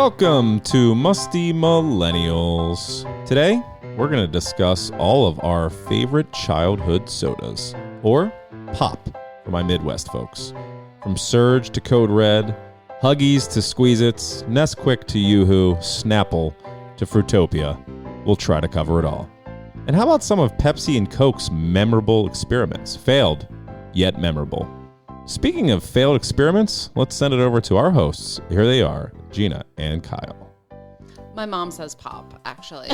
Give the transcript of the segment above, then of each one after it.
Welcome to Musty Millennials. Today, we're going to discuss all of our favorite childhood sodas, or pop for my Midwest folks. From Surge to Code Red, Huggies to Squeezeit, Nesquik to Yoo-Hoo, Snapple to Fruitopia. We'll try to cover it all. And how about some of Pepsi and Coke's memorable experiments? Failed, yet memorable. Speaking of failed experiments, let's send it over to our hosts. Here they are, Gina and Kyle. My mom says pop, actually.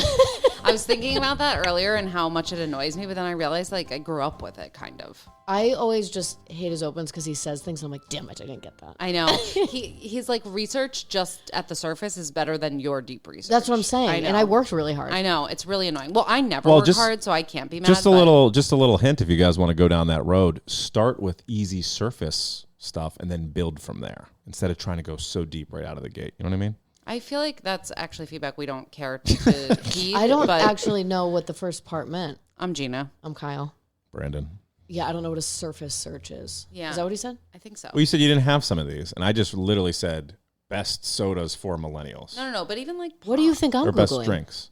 I was thinking about that earlier and how much it annoys me, but then I realized, I grew up with it, kind of. I always just hate his opens because he says things, and I'm like, damn it, I didn't get that. I know. He's like, research just at the surface is better than your deep research. That's what I'm saying, and I worked really hard. I know. It's really annoying. Well, I never work hard, so I can't be mad. Just a little hint if you guys want to go down that road. Start with easy surface stuff and then build from there instead of trying to go so deep right out of the gate. You know what I mean? I feel like that's actually feedback we don't care to heed. I don't actually know what the first part meant. I'm Gina. I'm Kyle. Brandon. Yeah, I don't know what a surface search is. Yeah. Is that what he said? I think so. Well, you said you didn't have some of these, and I just literally said best sodas for millennials. No, but even like pop. What do you think I'm or Googling? Best drinks.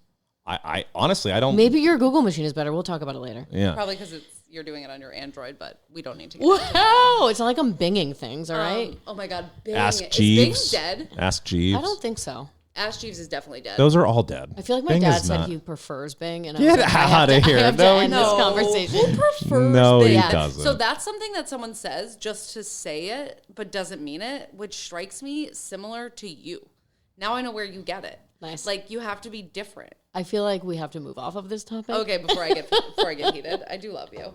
I honestly, I don't. Maybe your Google machine is better. We'll talk about it later. Yeah. Probably because you're doing it on your Android, but we don't need to get Wow! It's not like I'm binging things, all right? Oh my God. Bing. Ask Is Jeeves. Bing dead? Ask Jeeves. I don't think so. Ash Jeeves is definitely dead. Those are all dead. I feel like my Bing dad is said not. he prefers Bing, and Get I was like, out of here. I have to No, end this conversation. Who prefers No, Bing? he doesn't. So that's something that someone says just to say it, but doesn't mean it, which strikes me similar to you. Now I know where you get it. Nice. Like, you have to be different. I feel like we have to move off of this topic. Okay, before I get heated, I do love you.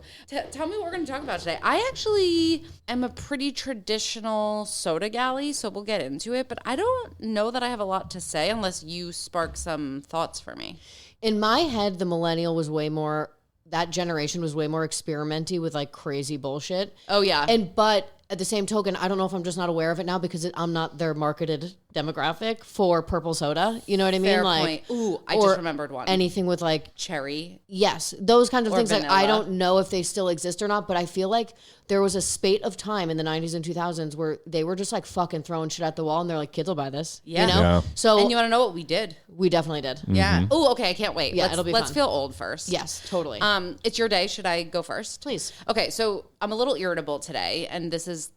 Tell me what we're going to talk about today. I actually am a pretty traditional soda galley, so we'll get into it. But I don't know that I have a lot to say unless you spark some thoughts for me. In my head, the millennial was way more, that generation was way more experimenty with like crazy bullshit. Oh, yeah. But at the same token, I don't know if I'm just not aware of it now because I'm not their marketed demographic for purple soda. You know what I mean? Fair like, point. Ooh, I just remembered one. Anything with like cherry. Yes, those kinds of Or things. vanilla. Like, I don't know if they still exist or not, but I feel like there was a spate of time in the 90s and 2000s where they were just like fucking throwing shit at the wall, and they're like, kids will buy this. Yeah. You know? Yeah. So And you want to know what we did? we definitely did. Yeah. Oh, okay. I can't wait. Yeah, it'll be let's fun. feel old first. Yes, totally. It's your day. Should I go first? Please. Okay. So I'm a little irritable today, and this is,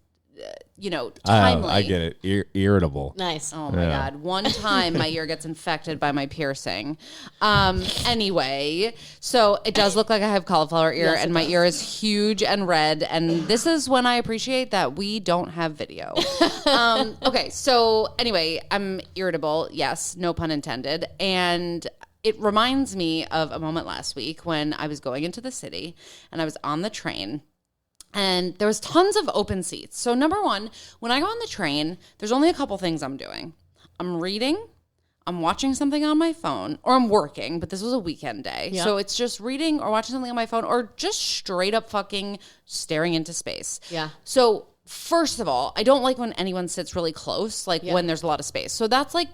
timely. I get it. Irritable. Nice. Oh my God. One time my ear gets infected by my piercing. Anyway, so it does look like I have cauliflower ear, Yes, and my ear is huge and red. And this is when I appreciate that we don't have video. Okay. So anyway, I'm irritable. Yes. No pun intended. And it reminds me of a moment last week when I was going into the city and I was on the train. And there was tons of open seats. So number one, when I go on the train, there's only a couple things I'm doing. I'm reading, I'm watching something on my phone, or I'm working, but this was a weekend day. Yeah. So it's just reading or watching something on my phone or just straight up fucking staring into space. Yeah. So first of all, I don't like when anyone sits really close, like when there's a lot of space. So that's like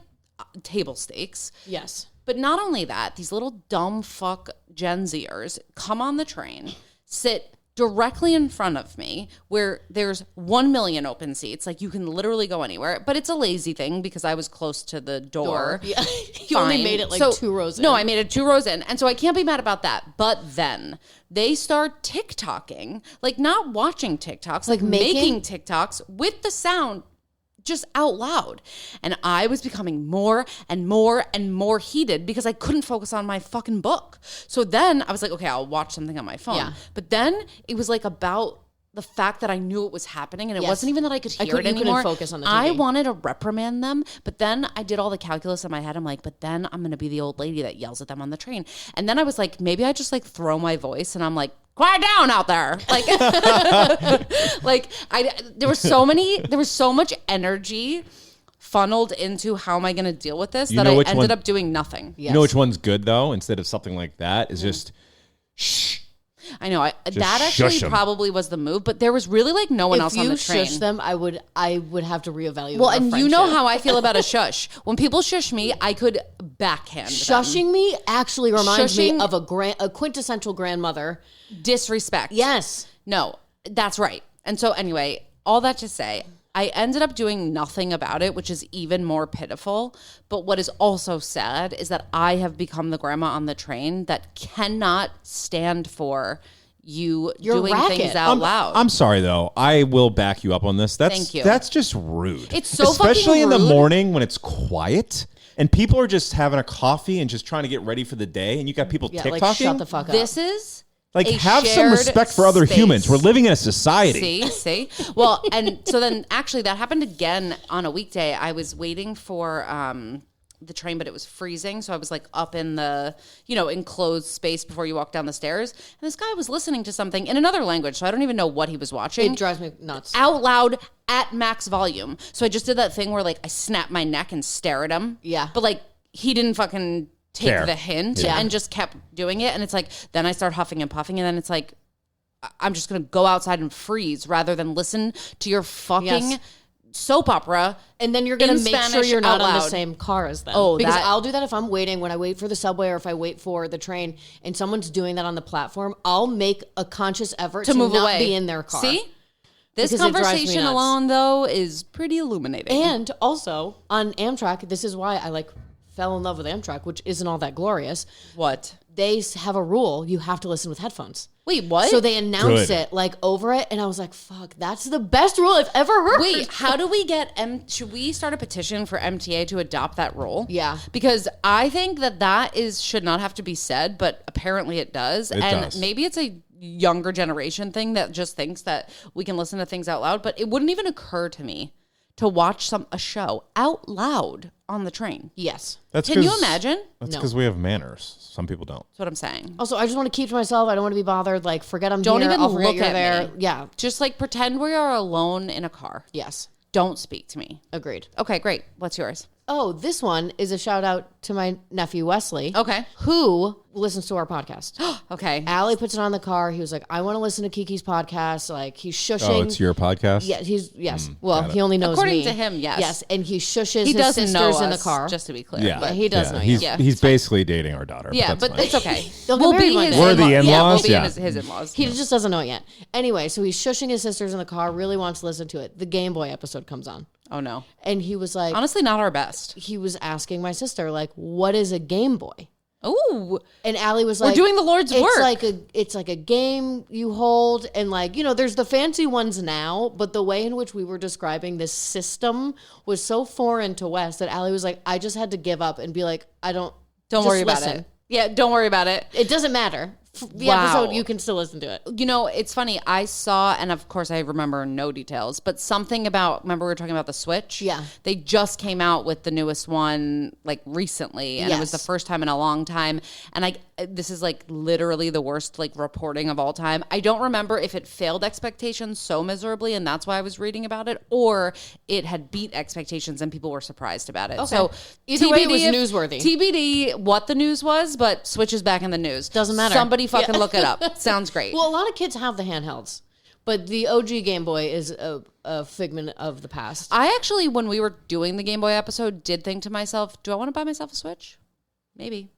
table stakes. Yes. But not only that, these little dumb fuck Gen Zers come on the train, sit directly in front of me where there's 1 million open seats. Like, you can literally go anywhere, but it's a lazy thing because I was close to the door. Yeah. You only made it like 2 rows in. No, I made it 2 rows in. And so I can't be mad about that. But then they start TikToking, like not watching TikToks, like making TikToks with the sound just out loud. And I was becoming more and more and more heated because I couldn't focus on my fucking book. So then I was like, okay, I'll watch something on my phone. Yeah. But then it was like about the fact that I knew it was happening, and it wasn't even that I could hear it anymore. You couldn't focus on the TV. I wanted to reprimand them, but then I did all the calculus in my head. I'm like, but then I'm going to be the old lady that yells at them on the train. And then I was like, maybe I just like throw my voice and I'm like, quiet down out there. Like, there was so much energy funneled into how am I going to deal with this that I ended up doing nothing. Yes. You know which one's good though? Instead of something like that is just shh. I know. That actually probably was the move, but there was really like no one else on the train. If you shush them, I would have to reevaluate. Well, and you know how I feel about a shush. When people shush me, I could backhand Shushing them. me actually reminds me of a quintessential grandmother. Disrespect. Yes. No, that's right. And so anyway, all that to say, I ended up doing nothing about it, which is even more pitiful. But what is also sad is that I have become the grandma on the train that cannot stand for you doing things out loud. I'm sorry though. I will back you up on this. Thank you. That's just rude. It's so especially fucking in the rude. morning when it's quiet and people are just having a coffee and just trying to get ready for the day, and you got people TikToking. Like, shut the fuck up. This is like a have some shared respect for other space. humans. We're living in a society. See? Well, and so then actually that happened again on a weekday. I was waiting for the train, but it was freezing. So I was like up in the, enclosed space before you walk down the stairs. And this guy was listening to something in another language. So I don't even know what he was watching. It drives me nuts. Out loud at max volume. So I just did that thing where like I snap my neck and stare at him. Yeah. But like he didn't fucking take the hint and just kept doing it. And it's like, then I start huffing and puffing. And then it's like, I'm just going to go outside and freeze rather than listen to your fucking soap opera. And then you're going to make sure you're not on the loud. same car as them. Oh, because that- I'll do that if I'm waiting, when I wait for the subway or if I wait for the train and someone's doing that on the platform, I'll make a conscious effort to move not away. be in their car. See? This Because it drives me conversation nuts. alone, though, is pretty illuminating. And also on Amtrak, this is why I fell in love with Amtrak, which isn't all that glorious. What? They have a rule: you have to listen with headphones. Wait, what? So they announce Good. it over it, and I was like, "Fuck, that's the best rule I've ever heard." Wait, how do we get should we start a petition for MTA to adopt that rule? Yeah. Because I think that should not have to be said, but apparently it does. It and does. maybe it's a younger generation thing that just thinks that we can listen to things out loud, but it wouldn't even occur to me to watch a show out loud on the train. Yes. Can you imagine? That's No. because we have manners. Some people don't. That's what I'm saying. Also, I just want to keep to myself. I don't want to be bothered. Like, forget I'm Don't here. even I'll forget look you're at there. me. Yeah. Just like pretend we are alone in a car. Yes. Don't speak to me. Agreed. Okay, great. What's yours? Oh, this one is a shout out to my nephew Wesley. Okay. Who listens to our podcast. Okay. Allie puts it on the car. He was like, I want to listen to Kiki's podcast. Like, he's shushing. Oh, it's your podcast? Yeah, well, got it. he only knows According me. to him, yes. Yes, and he shushes He his doesn't sisters know in the us, car. just to be clear. Yeah. But he does know you. He's, Yeah. he's basically dating our daughter. Yeah, but but that's it's fine. okay. They'll get We'll married be one his day. We're the in-laws. Yeah, we'll in-laws? be Yeah. his in-laws. He just doesn't know it yet. Anyway, so he's shushing his sisters in the car, really wants to listen to it. The Gameboy episode comes on. Oh, no. And he was like, Honestly, not our best. he was asking my sister, like, what is a Game Boy? Ooh. And Allie was like, doing the Lord's it's work. It's like a game you hold, and like, there's the fancy ones now, but the way in which we were describing this system was so foreign to Wes that Allie was like, I just had to give up and be like, Don't just worry about listen. it. Yeah, don't worry about it. It doesn't matter. The Wow. episode, you can still listen to it. It's funny. I saw, and of course I remember no details, but something about, remember we were talking about the Switch? Yeah. They just came out with the newest one like recently, and it was the Yes. first time in a long time. And this is like literally the worst like reporting of all time. I don't remember if it failed expectations so miserably and that's why I was reading about it, or it had beat expectations and people were surprised about it. So Either way, it was if- newsworthy. TBD what the news was, but Switch is back in the news. Doesn't matter. Somebody fucking look it up. Sounds great. Well, a lot of kids have the handhelds, but the OG Game Boy is a figment of the past. I actually, when we were doing the Game Boy episode, did think to myself, do I want to buy myself a Switch? Maybe.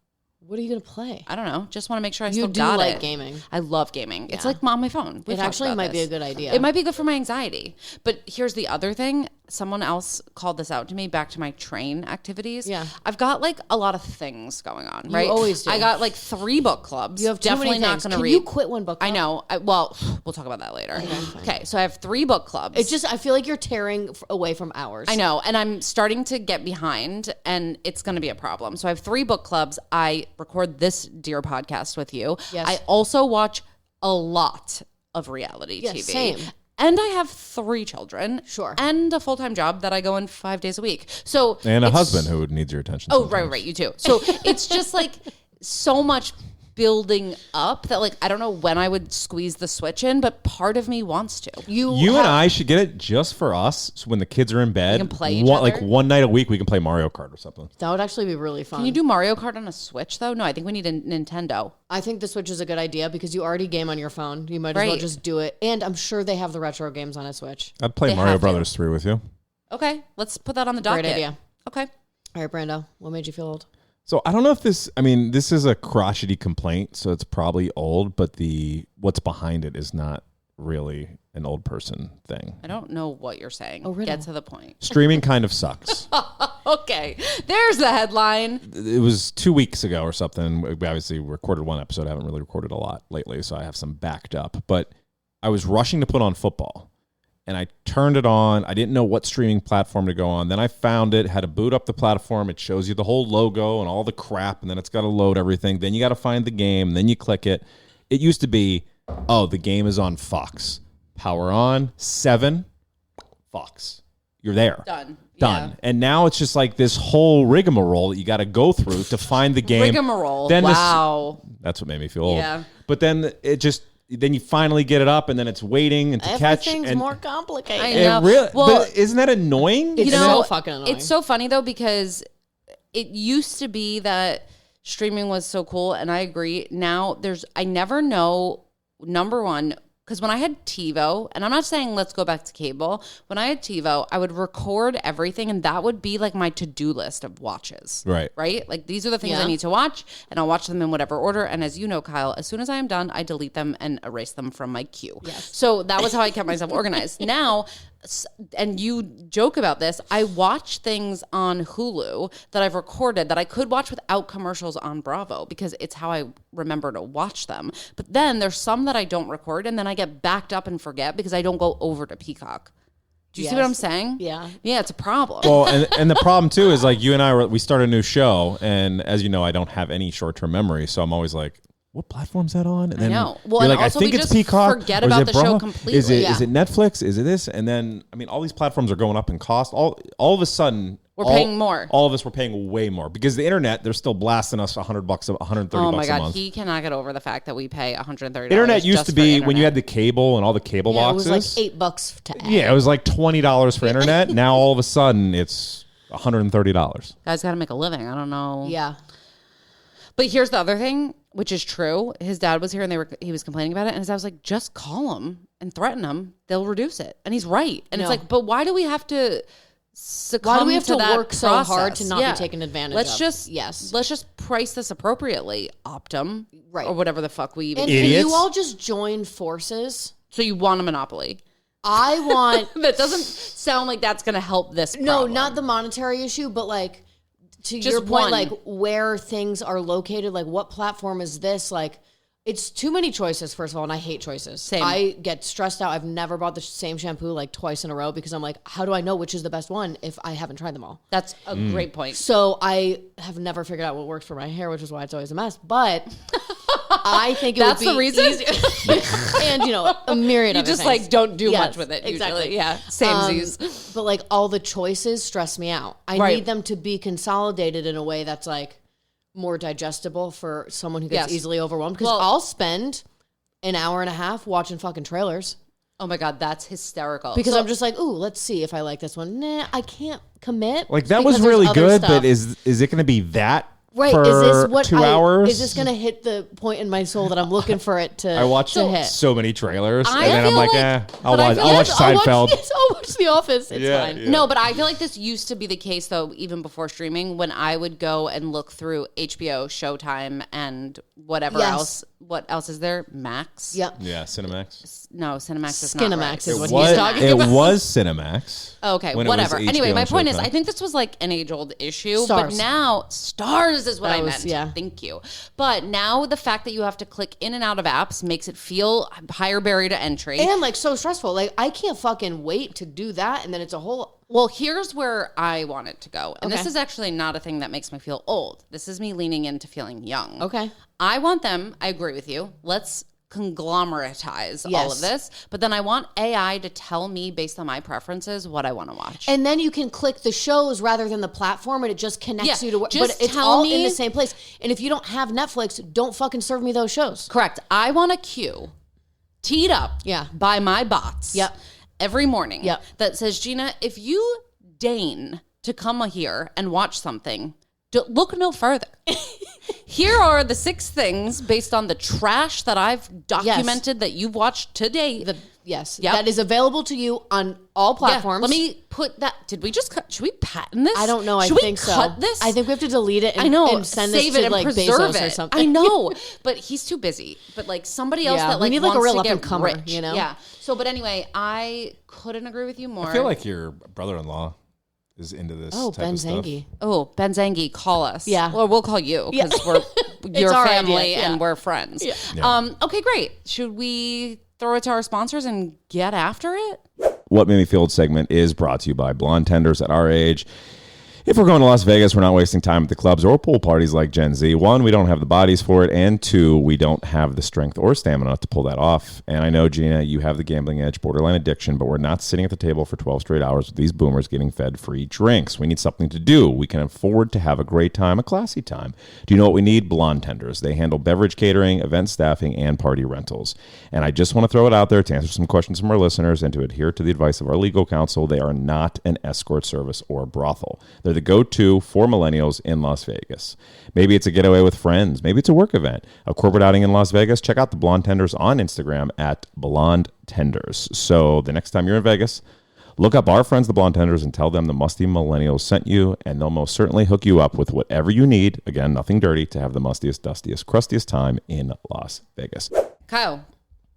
What are you going to play? I don't know. Just want to make sure I You still do got like it. gaming. I love gaming. It's Yeah. like on my phone. We've It talked actually about might be this. a good idea. It might be good for my anxiety. But here's the other thing. Someone else called this out to me back to my train activities. Yeah. I've got like a lot of things going on, right? always do. I got like 3 book clubs. You have too definitely many not things. going to Can read. you quit one book club? I know. Well, we'll talk about that later. Okay, so I have 3 book clubs. It's just, I feel like you're tearing away from hours. I know, and I'm starting to get behind, and it's going to be a problem. So I have 3 book clubs. I record this dear podcast with you. Yes. I also watch a lot of reality TV. same. And I have 3 children. Sure. And a full-time job that I go in 5 days a week. So And a it's- husband who needs your attention. Oh, sometimes. right, you too. So it's just like so much building up that like I don't know when I would squeeze the switch in, but part of me wants to. You and I should get it just for us. So when the kids are in bed, can play each like other? one night a week, we can play Mario Kart or something. That would actually be really fun. Can you do Mario Kart on a Switch though? No, I think we need a Nintendo. I think the Switch is a good idea because you already game on your phone. You might as well Right. just do it. And I'm sure they have the retro games on a Switch. I'd play They Mario have to. Brothers 3 with you. Okay, let's put that on the docket. Great idea. Okay. All right, Brando, what made you feel old? So I don't know if this is a crotchety complaint, so it's probably old, but what's behind it is not really an old person thing. I don't know what you're saying. riddle. Get to the point. Streaming kind of sucks. Okay. There's the headline. It was 2 weeks ago or something. We obviously recorded one episode. I haven't really recorded a lot lately, so I have some backed up. But I was rushing to put on football, and I turned it on. I didn't know what streaming platform to go on. Then I found it, had to boot up the platform. It shows you the whole logo and all the crap, and then it's got to load everything. Then you got to find the game, and then you click it. It used to be, oh, the game is on Fox. Power on, 7, Fox. You're there. Done. Done. Yeah. And now it's just like this whole rigmarole that you got to go through to find the game. Rigmarole. Then wow. That's what made me feel old. Yeah. But then then you finally get it up, and then it's waiting and to catch. Everything's And more complicated. I know. Really, Well, but isn't that annoying? It's you know, so fucking annoying. It's so funny though, because it used to be that streaming was so cool, and I agree. Now I never know, number one, because when I had TiVo, and I'm not saying let's go back to cable, when I had TiVo, I would record everything, and that would be like my to-do list of watches. Right. Right? Like these are the things Yeah. I need to watch, and I'll watch them in whatever order. And as you know, Kyle, as soon as I am done, I delete them and erase them from my queue. Yes. So that was how I kept myself organized. Now, and you joke about this, I watch things on Hulu that I've recorded that I could watch without commercials on Bravo because it's how I remember to watch them. But then there's some that I don't record, and then I get backed up and forget because I don't go over to Peacock. Do you see what Yes. I'm saying? Yeah. Yeah, it's a problem. Well, and the problem too is like you and I we start a new show, and as you know, I don't have any short-term memory, so I'm always like, what platform's that on? And then know. Well, you're and like, also I think we it's just Peacock. forget or is about it the show Bravo? completely. Is it Yeah. Netflix? Is it this? And then all these platforms are going up in cost. All of a sudden, We're paying more. All of us were paying way more because the internet, they're still blasting us $100, $130 oh my bucks a God, month. he cannot get over the fact that we pay $130. Internet used just to for be internet. when you had the cable and all the cable Yeah, it boxes. was like $8 to add. Yeah, it was like $20 for internet. Now all of a sudden it's $130. Guys got to make a living. I don't know. Yeah. But here's the other thing, which is true. His dad was here, and he was complaining about it, and his dad was like, "Just call him and threaten him; they'll reduce it." And he's right. And it's No. like, but why do we have to succumb Why do we have to that work so hard to process? not Yeah. be taken advantage Let's of? just Yes. let's just price this appropriately, Optum, Right. or whatever the fuck we even. And Idiots. can you all just join forces? So you want a monopoly? I want That doesn't sound like that's going to help this. no, problem. not the monetary issue, but like to Just your point, one. like where things are located, like what platform is this? Like it's too many choices, first of all, and I hate choices. Same. I get stressed out. I've never bought the same shampoo like twice in a row because I'm like, how do I know which is the best one if I haven't tried them all? That's a great point. So I have never figured out what works for my hair, which is why it's always a mess. But I think it That's would be the reason? easier. And a myriad You of just things. like don't do Yes, much with it. exactly. Usually. Yeah. Samesies. But like all the choices stress me out. I Right. need them to be consolidated in a way that's like more digestible for someone who gets Yes. easily overwhelmed. Because Well- I'll spend an hour and a half watching fucking trailers Oh my God, that's hysterical. because So- I'm just like, ooh, let's see if I like this one. Nah, I can't commit. Like that because was there's really other good, stuff. but is it going to be that Right, for is this what 2 hours? Is this going to hit the point in my soul that I'm looking for it to? I watched to hit. so many trailers, I and then I'm feel like, like- I'll but I watch, feel I'll like watch Seinfeld. I'll watch The Office. It's Yeah, fine. yeah. No, but I feel like this used to be the case though, even before streaming, when I would go and look through HBO, Showtime, and whatever Yes. else. What else is there? Max? Yep. Yeah, Cinemax. No, Cinemax is not Skinemax right. is what was, he's talking it about. was Cinemax. Okay, when it was whatever. Anyway, HBO my and point is, Showtime. I think this was like an age-old issue, Stars. but now Stars is what That I was- meant. yeah. Thank you. But now the fact that you have to click in and out of apps makes it feel higher barrier to entry. And like so stressful. Like I can't fucking wait to do that, and then it's a whole. Well, here's where I want it to go. And this Okay. is actually not a thing that makes me feel old. This is me leaning into feeling young. Okay. I want them, I agree with you. Let's conglomeratize all Yes. of this. But then I want AI to tell me based on my preferences what I want to watch. And then you can click the shows rather than the platform, and it just connects Yeah, you to. But just it's tell all me- in the same place. And if you don't have Netflix, don't fucking serve me those shows. Correct. I want a queue teed up Yeah. by my bots Yep. every morning Yep. that says, Gina, if you deign to come here and watch something, look no further. Here are the 6 things based on the trash that I've documented that you've watched today. Yes. Yep. That is available to you on all platforms. Yeah, let me put that. Did we just cut? Should we patent this? I don't know. Should I think so. Cut this? I think we have to delete it and, I know. and send Save this to it and like preserve Bezos it. or something. I know. But he's too busy. But like somebody else that like we need like a wants real to get up-and-comer, rich. you know? Yeah. So, but anyway, I couldn't agree with you more. I feel like your brother-in-law is into this type Ben of stuff. Zangi. Oh, Ben Zangi, call us. Yeah. Or we'll call you because we're your our family idea, yeah. and we're friends. Yeah. Okay, great. Should we throw it to our sponsors and get after it? What Made Me Feel segment is brought to you by blonde tenders at our age. If we're going to Las Vegas, we're not wasting time at the clubs or pool parties like Gen Z. 1, we don't have the bodies for it. And 2, we don't have the strength or stamina to pull that off. And I know, Gina, you have the gambling edge, borderline addiction, but we're not sitting at the table for 12 straight hours with these boomers getting fed free drinks. We need something to do. We can afford to have a great time, a classy time. Do you know what we need? Blonde tenders. They handle beverage catering, event staffing, and party rentals. And I just want to throw it out there to answer some questions from our listeners and to adhere to the advice of our legal counsel. They are not an escort service or brothel. They're the go-to for millennials in Las Vegas. Maybe it's a getaway with friends. Maybe it's a work event, a corporate outing in Las Vegas. Check out the Blonde Tenders on Instagram at Blonde Tenders. So the next time you're in Vegas, look up our friends, the Blonde Tenders, and tell them the Musty Millennials sent you, and they'll most certainly hook you up with whatever you need. Again, nothing dirty, to have the mustiest, dustiest, crustiest time in Las Vegas. Kyle,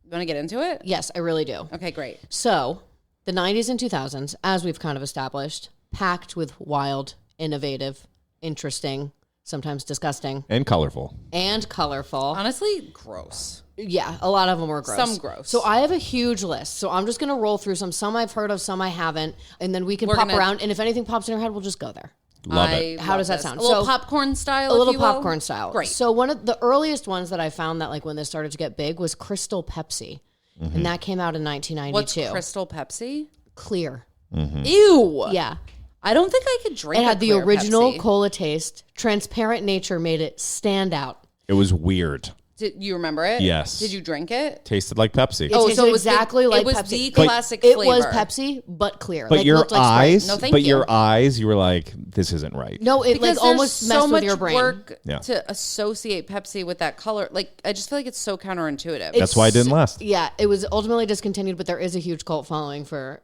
you want to get into it? Yes, I really do. Okay, great. So, the 90s and 2000s, as we've kind of established, packed with wild, innovative, interesting, sometimes disgusting, And colorful. and colorful. Honestly, gross. Yeah, a lot of them were gross. Some gross. So I have a huge list. So I'm just going to roll through some I've heard of, some I haven't, and then we can We're pop gonna- around. And if anything pops in your head, we'll just go there. Love it. How love does that this. sound? A little So- popcorn style, A little if you will? popcorn style. Great. So one of the earliest ones that I found that like when this started to get big was Crystal Pepsi. And that came out in 1992. What's Crystal Pepsi? Clear. Ew. Yeah. I don't think I could drink It had a the clear original Pepsi. cola taste. Transparent nature made it stand out. It was weird. Did you remember it? Yes. Did you drink it? Tasted like Pepsi. It Oh, tasted so it was exactly the, like it was Pepsi. the But classic It flavor. was Pepsi, but clear. But Like, your looked like Sprite. eyes, No, thank but you. your eyes, you were like, this isn't right. No, it Because like almost there's messed so with much your brain. work Yeah. to associate Pepsi with that color. Like, I just feel like it's so counterintuitive. That's why it didn't last. Yeah, it was ultimately discontinued, but there is a huge cult following for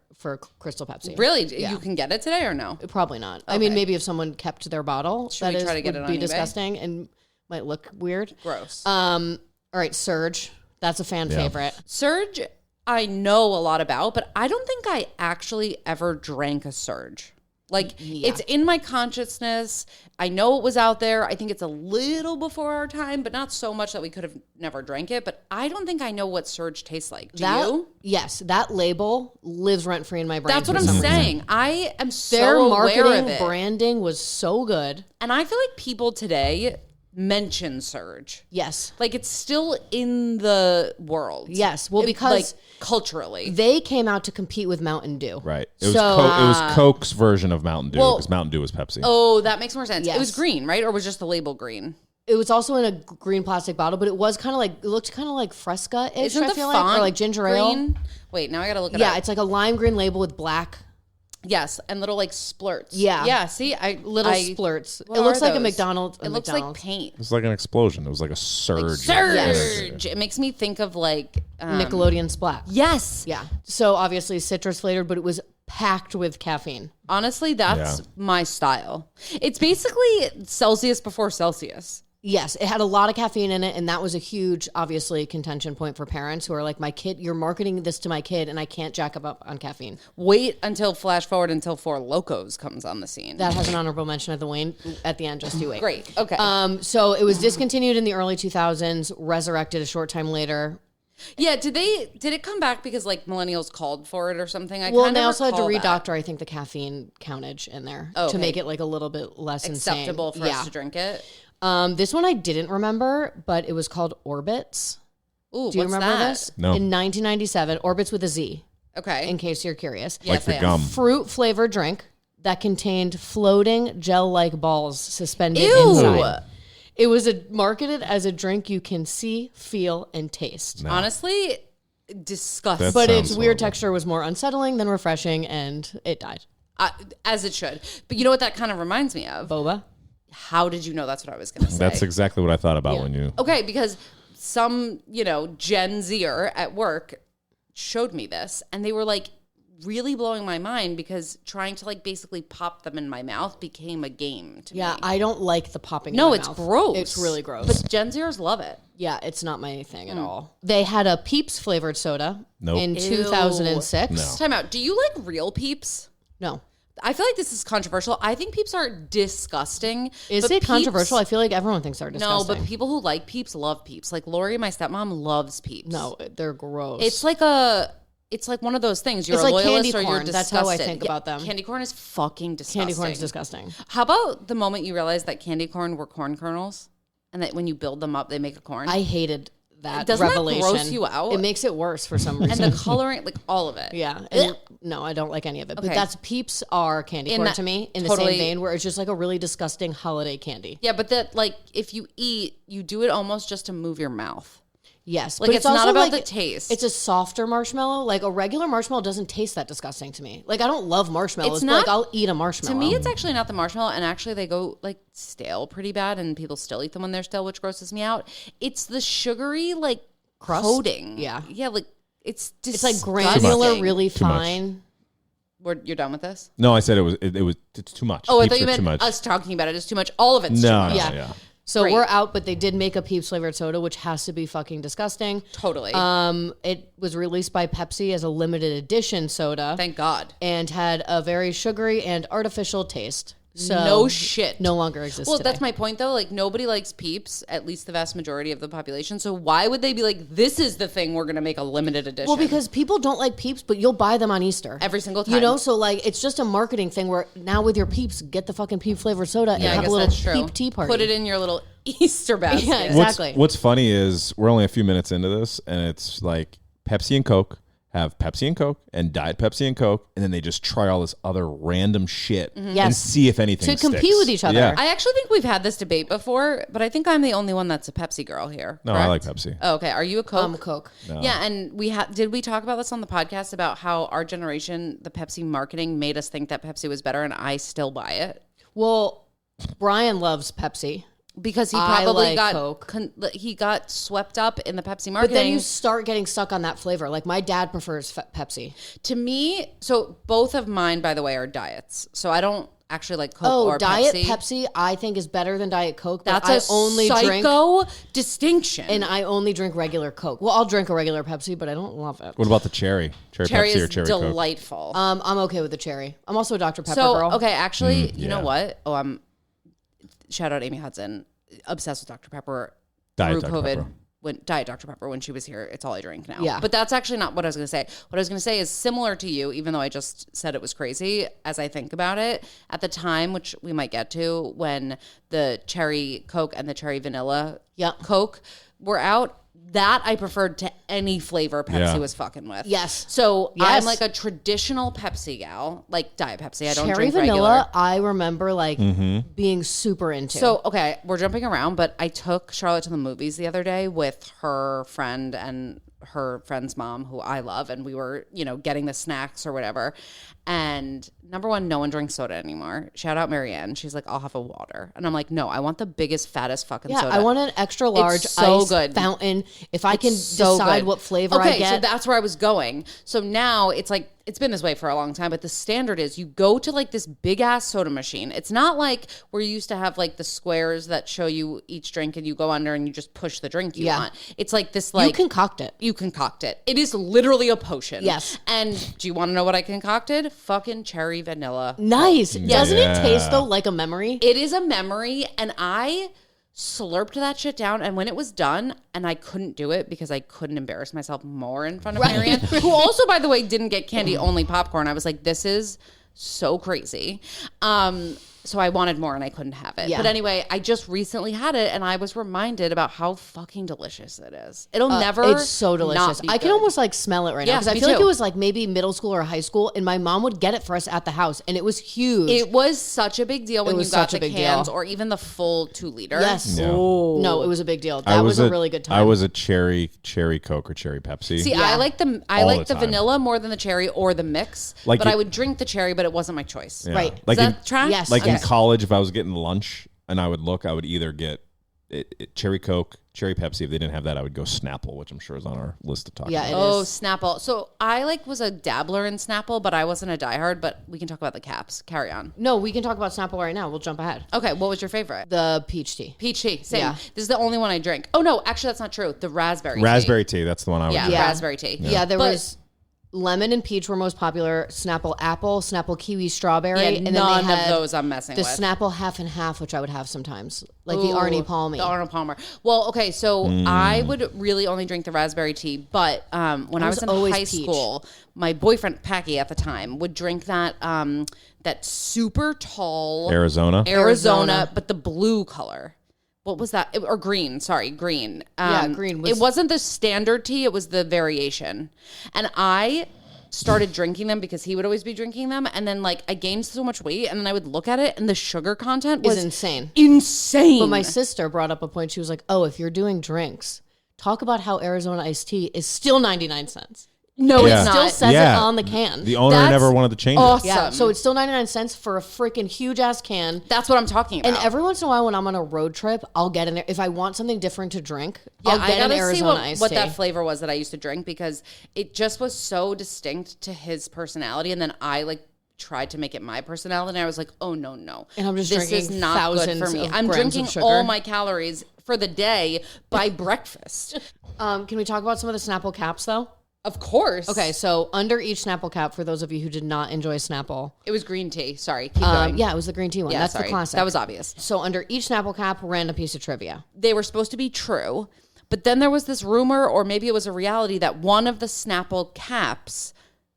Crystal Pepsi. Really? You can get it today or no? Probably not. I mean, maybe if someone kept their bottle, Should we try to get would it be on eBay? disgusting and might look weird. Gross. All right, Surge. That's a fan favorite. Surge, I know a lot about, but I don't think I actually ever drank a Surge. Like, it's in my consciousness. I know it was out there. I think it's a little before our time, but not so much that we could have never drank it. But I don't think I know what Surge tastes like. Do you? Yes, that label lives rent free in my brain. That's what for I'm some reason. saying. I am so Their aware of marketing, it. branding was so good. And I feel like people today mention Surge. Yes. Like, it's still in the world. Yes. Well, It- because like, culturally. they came out to compete with Mountain Dew. Right. It was, So- it was Coke's version of Mountain Dew Well- because Mountain Dew was Pepsi. Oh, that makes more sense. Yes. It was green, right? Or was just the label green? It was also in a green plastic bottle, but it was kind of like, it looked kind of like Fresca-ish, Isn't I the feel font like, or like ginger ale. green? Wait, now I gotta look it Yeah, up. it's like a lime green label with black Yes, and little like splurts. Yeah. Yeah, see? little splurts. What It looks are like a those? McDonald's. It looks like paint. It was like an explosion. It was like a surge. Surge. It makes me think of like Nickelodeon Splat. yes. Yeah. So obviously citrus flavored, but it was packed with caffeine. Honestly, that's Yeah. my style. It's basically Celsius before Celsius. Yes, it had a lot of caffeine in it, and that was a huge, obviously, contention point for parents who are like, my kid, you're marketing this to my kid, and I can't jack up on caffeine. Wait until flash forward until Four Locos comes on the scene. That has an honorable mention at the end, just you wait. Great. Okay. So it was discontinued in the early 2000s, resurrected a short time later. Yeah, did it come back because like millennials called for it or something? Well, and they of also had to recall that. redoctor, I think, the caffeine countage in there Okay. to make it like a little bit less acceptable insane. for us to drink it. This one I didn't remember, but it was called Orbitz. Ooh, Do you what's remember that? this? No. In 1997, Orbitz with a Z, Okay. in case you're curious. Yes, Like the I am. gum. Fruit flavored drink that contained floating gel-like balls suspended Ew. inside. It was marketed as a drink you can see, feel, and taste. Honestly, disgusting. That But sounds its weird horrible. texture was more unsettling than refreshing, and it died. As it should. But you know what that kind of reminds me of? Boba? How did you know that's what I was going to say? That's exactly what I thought about Yeah. when you. Okay, because some, Gen Zer at work showed me this, and they were like really blowing my mind because trying to like basically pop them in my mouth became a game to me. I don't like the popping. No, in my it's mouth. gross. It's really gross. But Gen Zers love it. Yeah, it's not my thing at all. They had a Peeps flavored soda in Ew. 2006. No. Time out. Do you like real Peeps? No. I feel like this is controversial. I think Peeps are disgusting. Is but it Peeps- controversial? I feel like everyone thinks they're No, disgusting. but people who like Peeps love Peeps. Like Lori, my stepmom, loves Peeps. No, they're gross. It's like one of those things. You're It's a like loyalist candy or you're corn. disgusted. That's how I think about them. Candy corn is fucking disgusting. candy corn is disgusting. How about the moment you realized that candy corn were corn kernels? And that when you build them up, they make a corn? I hated that Doesn't that revelation. gross you out? It makes it worse for some reason. and the coloring, like all of it. Yeah. And no, I don't like any of it. Okay. But that's Peeps are candy corn that- to me in the totally- same vein where it's just like a really disgusting holiday candy. Yeah, but that like if you eat, you do it almost just to move your mouth. Yes. Like but it's also not about like, the taste. It's a softer marshmallow. Like a regular marshmallow doesn't taste that disgusting to me. Like I don't love marshmallows, It's but like not- I'll eat a marshmallow. To me, it's actually not the marshmallow, and actually they go like stale pretty bad, and people still eat them when they're stale, which grosses me out. It's the sugary like Crust? coating. Yeah. Yeah, like it's It's like disgusting. granular, really Too much. fine. You're done with this? No, I said it's too much. Oh, I Peeps thought you are too meant much. us talking about it is too much. All of it's too No, much. no, Yeah. yeah. So Great. we're out, but they did make a Peeps flavored soda, which has to be fucking disgusting. Totally. It was released by Pepsi as a limited edition soda Thank God. and had a very sugary and artificial taste. So No shit. no longer exists. Well, today. that's my point, though. Like, nobody likes Peeps, at least the vast majority of the population. So why would they be like, this is the thing we're going to make a limited edition? Well, because people don't like Peeps, but you'll buy them on Easter Every single time. You know, so like it's just a marketing thing. Where now with your Peeps, get the fucking Peep flavored soda and yeah, I have guess a little that's true. Peep tea party. Put it in your little Easter basket. Yeah, exactly. What's funny is we're only a few minutes into this, and it's like Pepsi and Coke have Pepsi and Coke and Diet Pepsi and Coke, and then they just try all this other random shit and Yes. see if anything To compete sticks. with each other. Yeah. I actually think we've had this debate before, but I think I'm the only one that's a Pepsi girl here. No, correct? I like Pepsi. Oh, okay. Are you a Coke? Coke. Yeah, and did we talk about this on the podcast about how our generation, the Pepsi marketing made us think that Pepsi was better, and I still buy it Well, Brian loves Pepsi. because he I probably like got Coke. he got swept up in the Pepsi But marketing. then you start getting stuck on that flavor. Like my dad prefers Pepsi. To me, so both of mine, by the way, are diets. So I don't actually like Coke Oh, or Diet Pepsi. Pepsi, I think is better than Diet Coke. But That's I a only drink psycho distinction. and I only drink regular Coke. Well, I'll drink a regular Pepsi, but I don't love it. What about the cherry? Cherry cherry Pepsi is or cherry Coke? delightful. I'm okay with the cherry. I'm also a Dr. Pepper So girl. okay, actually, you know yeah. what? Oh, shout out Amy Hudson, obsessed with Dr. Pepper Diet through Dr. COVID. Pepper. When Diet Dr. Pepper, when she was here, it's all I drink now. Yeah. But that's actually not what I was going to say. What I was going to say is similar to you, even though I just said it was crazy. As I think about it, at the time, which we might get to, when the cherry Coke and the cherry vanilla Yep. Coke were out, that I preferred to any flavor Pepsi Yeah. was fucking with. Yes. So Yes. I'm like a traditional Pepsi gal, like Diet Pepsi. I don't Cherry drink vanilla, regular. I remember like being super into. So, okay, we're jumping around, but I took Charlotte to the movies the other day with her friend and her friend's mom, who I love, and we were, getting the snacks or whatever. And number one, no one drinks soda anymore. Shout out Marianne. She's like, I'll have a water. And I'm like, no, I want the biggest, fattest fucking yeah, soda. I want an extra large so ice good. fountain. If I can so decide good. what flavor I Okay, get. so that's where I was going. So now it's like, it's been this way for a long time, but the standard is you go to like this big ass soda machine. It's not like where you used to have like the squares that show you each drink and you go under and you just push the drink you Yeah. want. It's like this, you like concoct it. you concoct it. It is literally a potion. Yes. And do you want to know what I concocted? Fucking cherry vanilla. Nice. Doesn't it Yeah. taste though like a memory? It is a memory, and I slurped that shit down, and when it was done, and I couldn't do it because I couldn't embarrass myself more in front of Marianne, who also, by the way, didn't get candy, only popcorn. I was like, this is so crazy. So I wanted more and I couldn't have it. Yeah. But anyway, I just recently had it and I was reminded about how fucking delicious it is. It'll never It's so delicious. not be I can good. almost like smell it right now Yeah, because I me feel like too. it was like maybe middle school or high school, and my mom would get it for us at the house, and it was huge. It was such a big deal when you was got such a the big cans deal. or even the full 2-liter. yes. Yeah. No, it was a big deal. That was a really good time. I was a cherry Coke or cherry Pepsi. See, Yeah. I like the the time. vanilla more than the cherry or the mix. Like but it- I would drink the cherry, but it wasn't my choice. Yeah. Right. Like Does in, that track? Yes. like in Yes. college, if I was getting lunch and I would either get Cherry Coke, Cherry Pepsi. If they didn't have that, I would go Snapple, which I'm sure is on our list to talk about. It Oh, is. Snapple. So I was a dabbler in Snapple, but I wasn't a diehard. But we can talk about the caps. Carry on. No, we can talk about Snapple right now. We'll jump ahead. Okay, what was your favorite? The peach tea. Peach tea. Same. Yeah. This is the only one I drink. Oh no, actually that's not true. The raspberry. Raspberry tea. That's the one I would Yeah, drink. raspberry tea. Yeah, there was lemon and peach were most popular. Snapple apple, Snapple kiwi strawberry, Yeah, and then none they of had those I'm messing the with. Snapple half and half, which I would have sometimes, like the Arnie Palmy. The Arnold Palmer. Well, okay, so I would really only drink the raspberry tea, but when I was in always high peach. school, my boyfriend Packy at the time would drink that that super tall Arizona. but the blue color. What was that? Or green. Sorry, green. Green was- It wasn't the standard tea. It was the variation. And I started drinking them because he would always be drinking them. And then I gained so much weight. And then I would look at it and the sugar content was insane. Insane. But my sister brought up a point. She was like, "Oh, if you're doing drinks, talk about how Arizona iced tea is still 99 cents." No, Yeah. it's Still not. says Yeah. it on the can. The owner That's never wanted to change awesome. it. Yeah, so it's still 99 cents for a freaking huge ass can. That's what I'm talking about. And every once in a while, when I'm on a road trip, I'll get in there. If I want something different to drink, I'll I get an gotta see Arizona iced what tea. that flavor was that I used to drink because it just was so distinct to his personality. And then I tried to make it my personality. And I was like, oh, no. And I'm just this is drinking not good for thousands me. of I'm grams of drinking sugar. all my calories for the day by breakfast. Can we talk about some of the Snapple caps, though? Of course. Okay, so under each Snapple cap, for those of you who did not enjoy Snapple, It was green tea. Sorry. Keep going. yeah, it was the green tea one. That's sorry. the classic. That was obvious. So under each Snapple cap, random piece of trivia. They were supposed to be true, but then there was this rumor, or maybe it was a reality, that one of the Snapple caps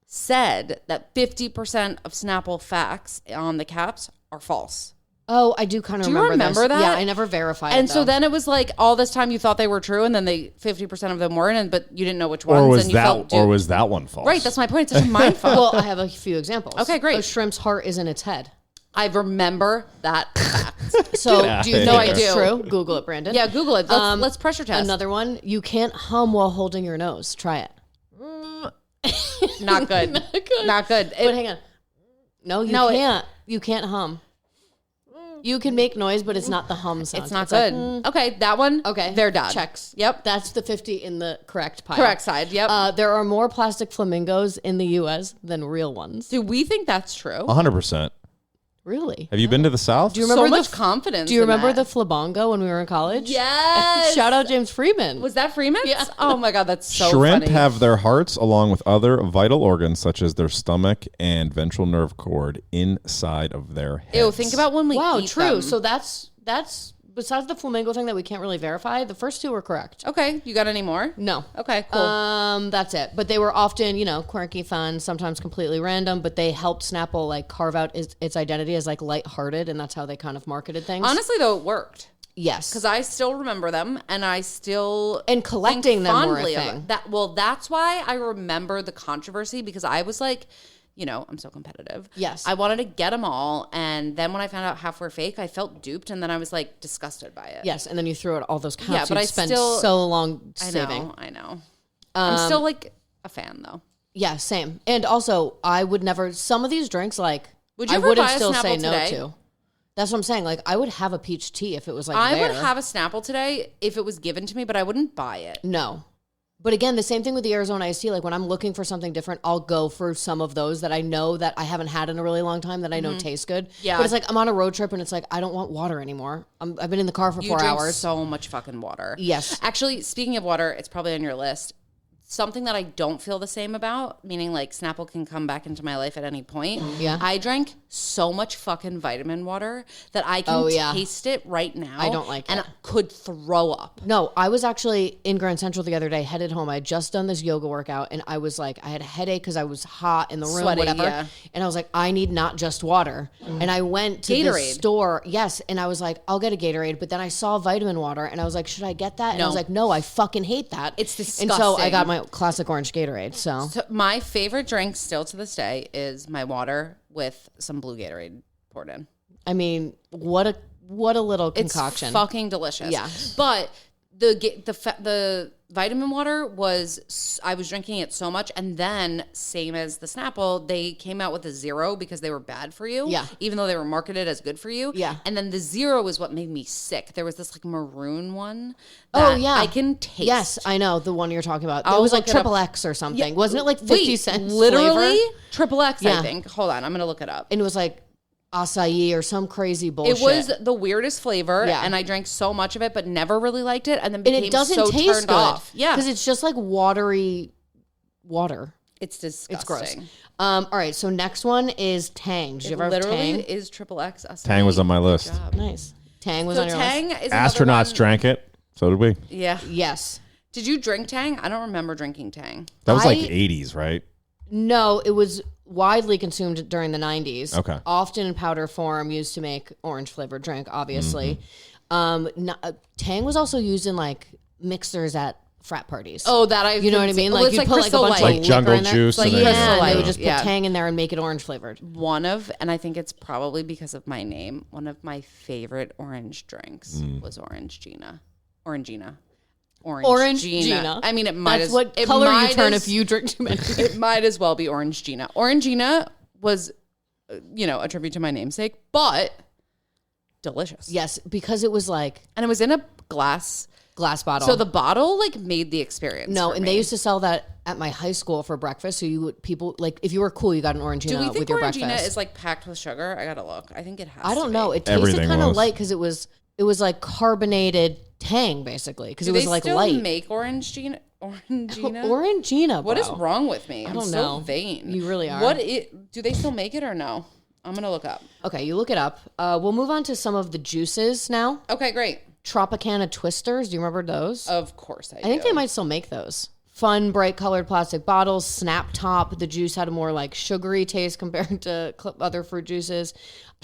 said that 50% of Snapple facts on the caps are false. Oh, I do kind of Do you remember remember this. that? Yeah, I never verified it, And so though. then it was all this time you thought they were true, and then 50% of them weren't, but you didn't know which ones. Or was and you felt duped. was that one false? Right, that's my point. It's such a mind fuck. Well, I have a few examples. Okay, great. A shrimp's heart is in its head. I remember that fact. So Get do you outta know here. it's true? Google it, Brandon. Yeah, Google it. Let's pressure test. Another one, you can't hum while holding your nose. Try it. Not good. Not good. But hang on. No, you can't. You can't hum. You can make noise, but it's not the hum sound. It's not like, good. Okay, that one. Okay. They're done. Checks. Yep. That's the 50 in the correct pile. Correct side. Yep. There are more plastic flamingos in the U.S. than real ones. Do we think that's true? 100%. Really? Have you been to the South? Do you remember so much confidence. Do you in remember that. the flabongo when we were in college? Yes. Shout out James Freeman. Was that Freeman's? Yeah. Oh my God, that's so Shrimp funny. have their hearts along with other vital organs such as their stomach and ventral nerve cord inside of their heads. Ew, think about when we Wow, eat true. them. So that's besides the flamingo thing that we can't really verify, the first two were correct. Okay, you got any more? No. Okay, cool. That's it. But they were often, quirky, fun, sometimes completely random, but they helped Snapple carve out its identity as lighthearted, and that's how they kind of marketed things. Honestly, though, it worked. Yes. Because I still remember them, and I still And collecting think them were a fondly of thing. it. That's why I remember the controversy, because I was I'm so competitive. Yes. I wanted to get them all, and then when I found out half were fake, I felt duped, and then I was disgusted by it. Yes, and then you threw out all those caps Yeah, but you I spent still- so long saving. I know. I'm still a fan though. Yeah, same. And also, I would never, some of these drinks, Would you I ever wouldn't buy a still Snapple say no today? to. That's what I'm saying. I would have a peach tea if it was I there. would have a Snapple today if it was given to me, but I wouldn't buy it. No. But again, the same thing with the Arizona iced tea. When I'm looking for something different, I'll go for some of those that I know that I haven't had in a really long time that I know taste good. Yeah. But it's I'm on a road trip and it's I don't want water anymore. I've been in the car for You 4 drink hours. so much fucking water. Yes. Actually, speaking of water, it's probably on your list. Something that I don't feel the same about, meaning Snapple can come back into my life at any point. Yeah. I drank so much fucking vitamin water that I can taste it right now. I don't like and it. I could throw up. No, I was actually in Grand Central the other day, headed home. I had just done this yoga workout and I was I had a headache because I was hot in the room, Sweaty, whatever. yeah. And I was I need not just water. And I went to the Gatorade. store. Yes. And I was I'll get a Gatorade. But then I saw vitamin water and I was should I get that? And I No. was no, I fucking hate that. It's And so I disgusting. got my classic orange Gatorade. So So my favorite drink still to this day is my water with some blue Gatorade poured in. I mean, what a little It's concoction. fucking delicious. Yeah. But the vitamin water I was drinking it so much, and then same as the Snapple, they came out with a 0 because they were bad for you. Yeah. Even though they were marketed as good for you. Yeah. And then the 0 was what made me sick. There was this like maroon one. Oh yeah, I can taste. Yes, I know the one you're talking about. I'll It was like look it up. triple X or something. Wasn't it like 50 cents? Literally flavor? triple X. Yeah. I think. Hold on, I'm gonna look it up. And it was like acai or some crazy bullshit. It was the weirdest flavor, Yeah. and I drank so much of it, but never really liked it, and then became and it doesn't so taste turned good. off. Yeah, because it's just like watery water. it's disgusting. It's gross. All right, so next one is Tang. Did you ever have Literally Tang? is triple X. Tang was on my list. Nice. Tang was So on your Tang list. is another Astronauts one. drank it. So did we. Yeah. Yes. Did you drink Tang? I don't remember drinking Tang. That was like I- 80s, right? No, it was widely consumed during the 90s. Okay. Often in powder form, used to make orange flavored drink, obviously. Tang was also used in like mixers at frat parties. Oh, that I. You know what I mean? Well, Like it's you'd put like a Crystal bunch Light. of Like liquor jungle in there. juice Like, and yeah, then- they would Light, just put yeah. Tang in there and make it orange flavored. And I think it's probably because of my name. One of my favorite orange drinks was Orangina. Orangina. Orangina. I mean, it might That's as what it color you might turn as- if you drink too many. It might as well be Orangina. Orangina was, a tribute to my namesake, but delicious. Yes, because it was like And it was in a glass bottle. So the bottle like made the experience. no, for and me. they used to sell that at my high school for breakfast. So you would people like if you were cool, you got an Orangina Do we think with your Orangina breakfast. is like packed with sugar? I gotta look. I think it has. I don't to know. Be. It tasted Everything kind of was. light because it was like carbonated Tang basically because Do it was they like still light. make Orangina? Orangina. Orangina. What is bro. wrong with me? I'm don't so know. vain. You really are. Do they still make it or no? I'm gonna look up. Okay, you look it up. We'll move on to some of the juices now. Okay, great. Tropicana Twisters. Do you remember those? Of course I do. I think they might still make those. Fun, bright colored plastic bottles, snap top. The juice had a more like sugary taste compared to other fruit juices.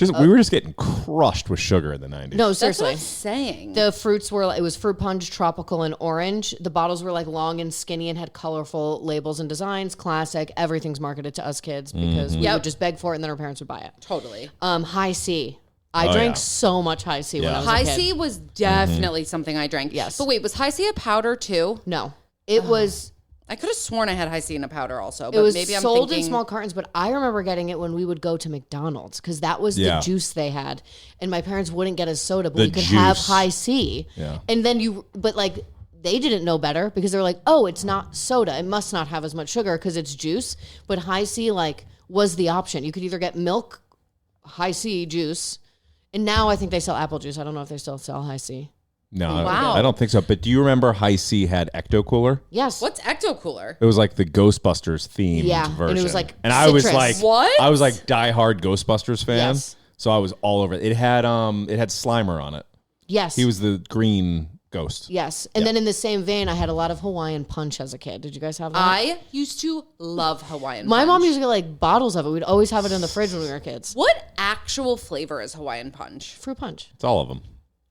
We were just getting crushed with sugar in the 90s. No, That's what seriously. I'm saying. The fruits were, it was fruit punch, tropical, and orange. The bottles were like long and skinny and had colorful labels and designs. Classic. Everything's marketed to us kids because we would just beg for it and then our parents would buy it. Totally. High C. I drank so much High C when I was a High kid. C was definitely something I drank. Yes. But wait, was High C a powder too? No. It was I could have sworn I had High C in a powder also. it But was maybe I'm sold thinking in small cartons, but I remember getting it when we would go to McDonald's because that was the juice they had. And my parents wouldn't get us soda, but The we could have juice. High C. Yeah. And then but like they didn't know better because they were like, oh, it's not soda. It must not have as much sugar because it's juice. But High C like was the option. You could either get milk, High C juice, and now I think they sell apple juice. I don't know if they still sell High C. No, Wow. I don't think so. But do you remember High C had Ecto-Cooler? Yes. What's Ecto-Cooler? It was like the Ghostbusters themed Yeah, and it version. was like and I was citrus. like, What? I was like diehard Ghostbusters fan. Yes. So I was all over it. It had Slimer on it. Yes. He was the green ghost. Yes. And then in the same vein, I had a lot of Hawaiian punch as a kid. Did you guys have that? I used to love Hawaiian My punch. mom used to get like bottles of it. We'd always have it in the fridge when we were kids. What actual flavor is Hawaiian punch? Fruit punch. It's all of them.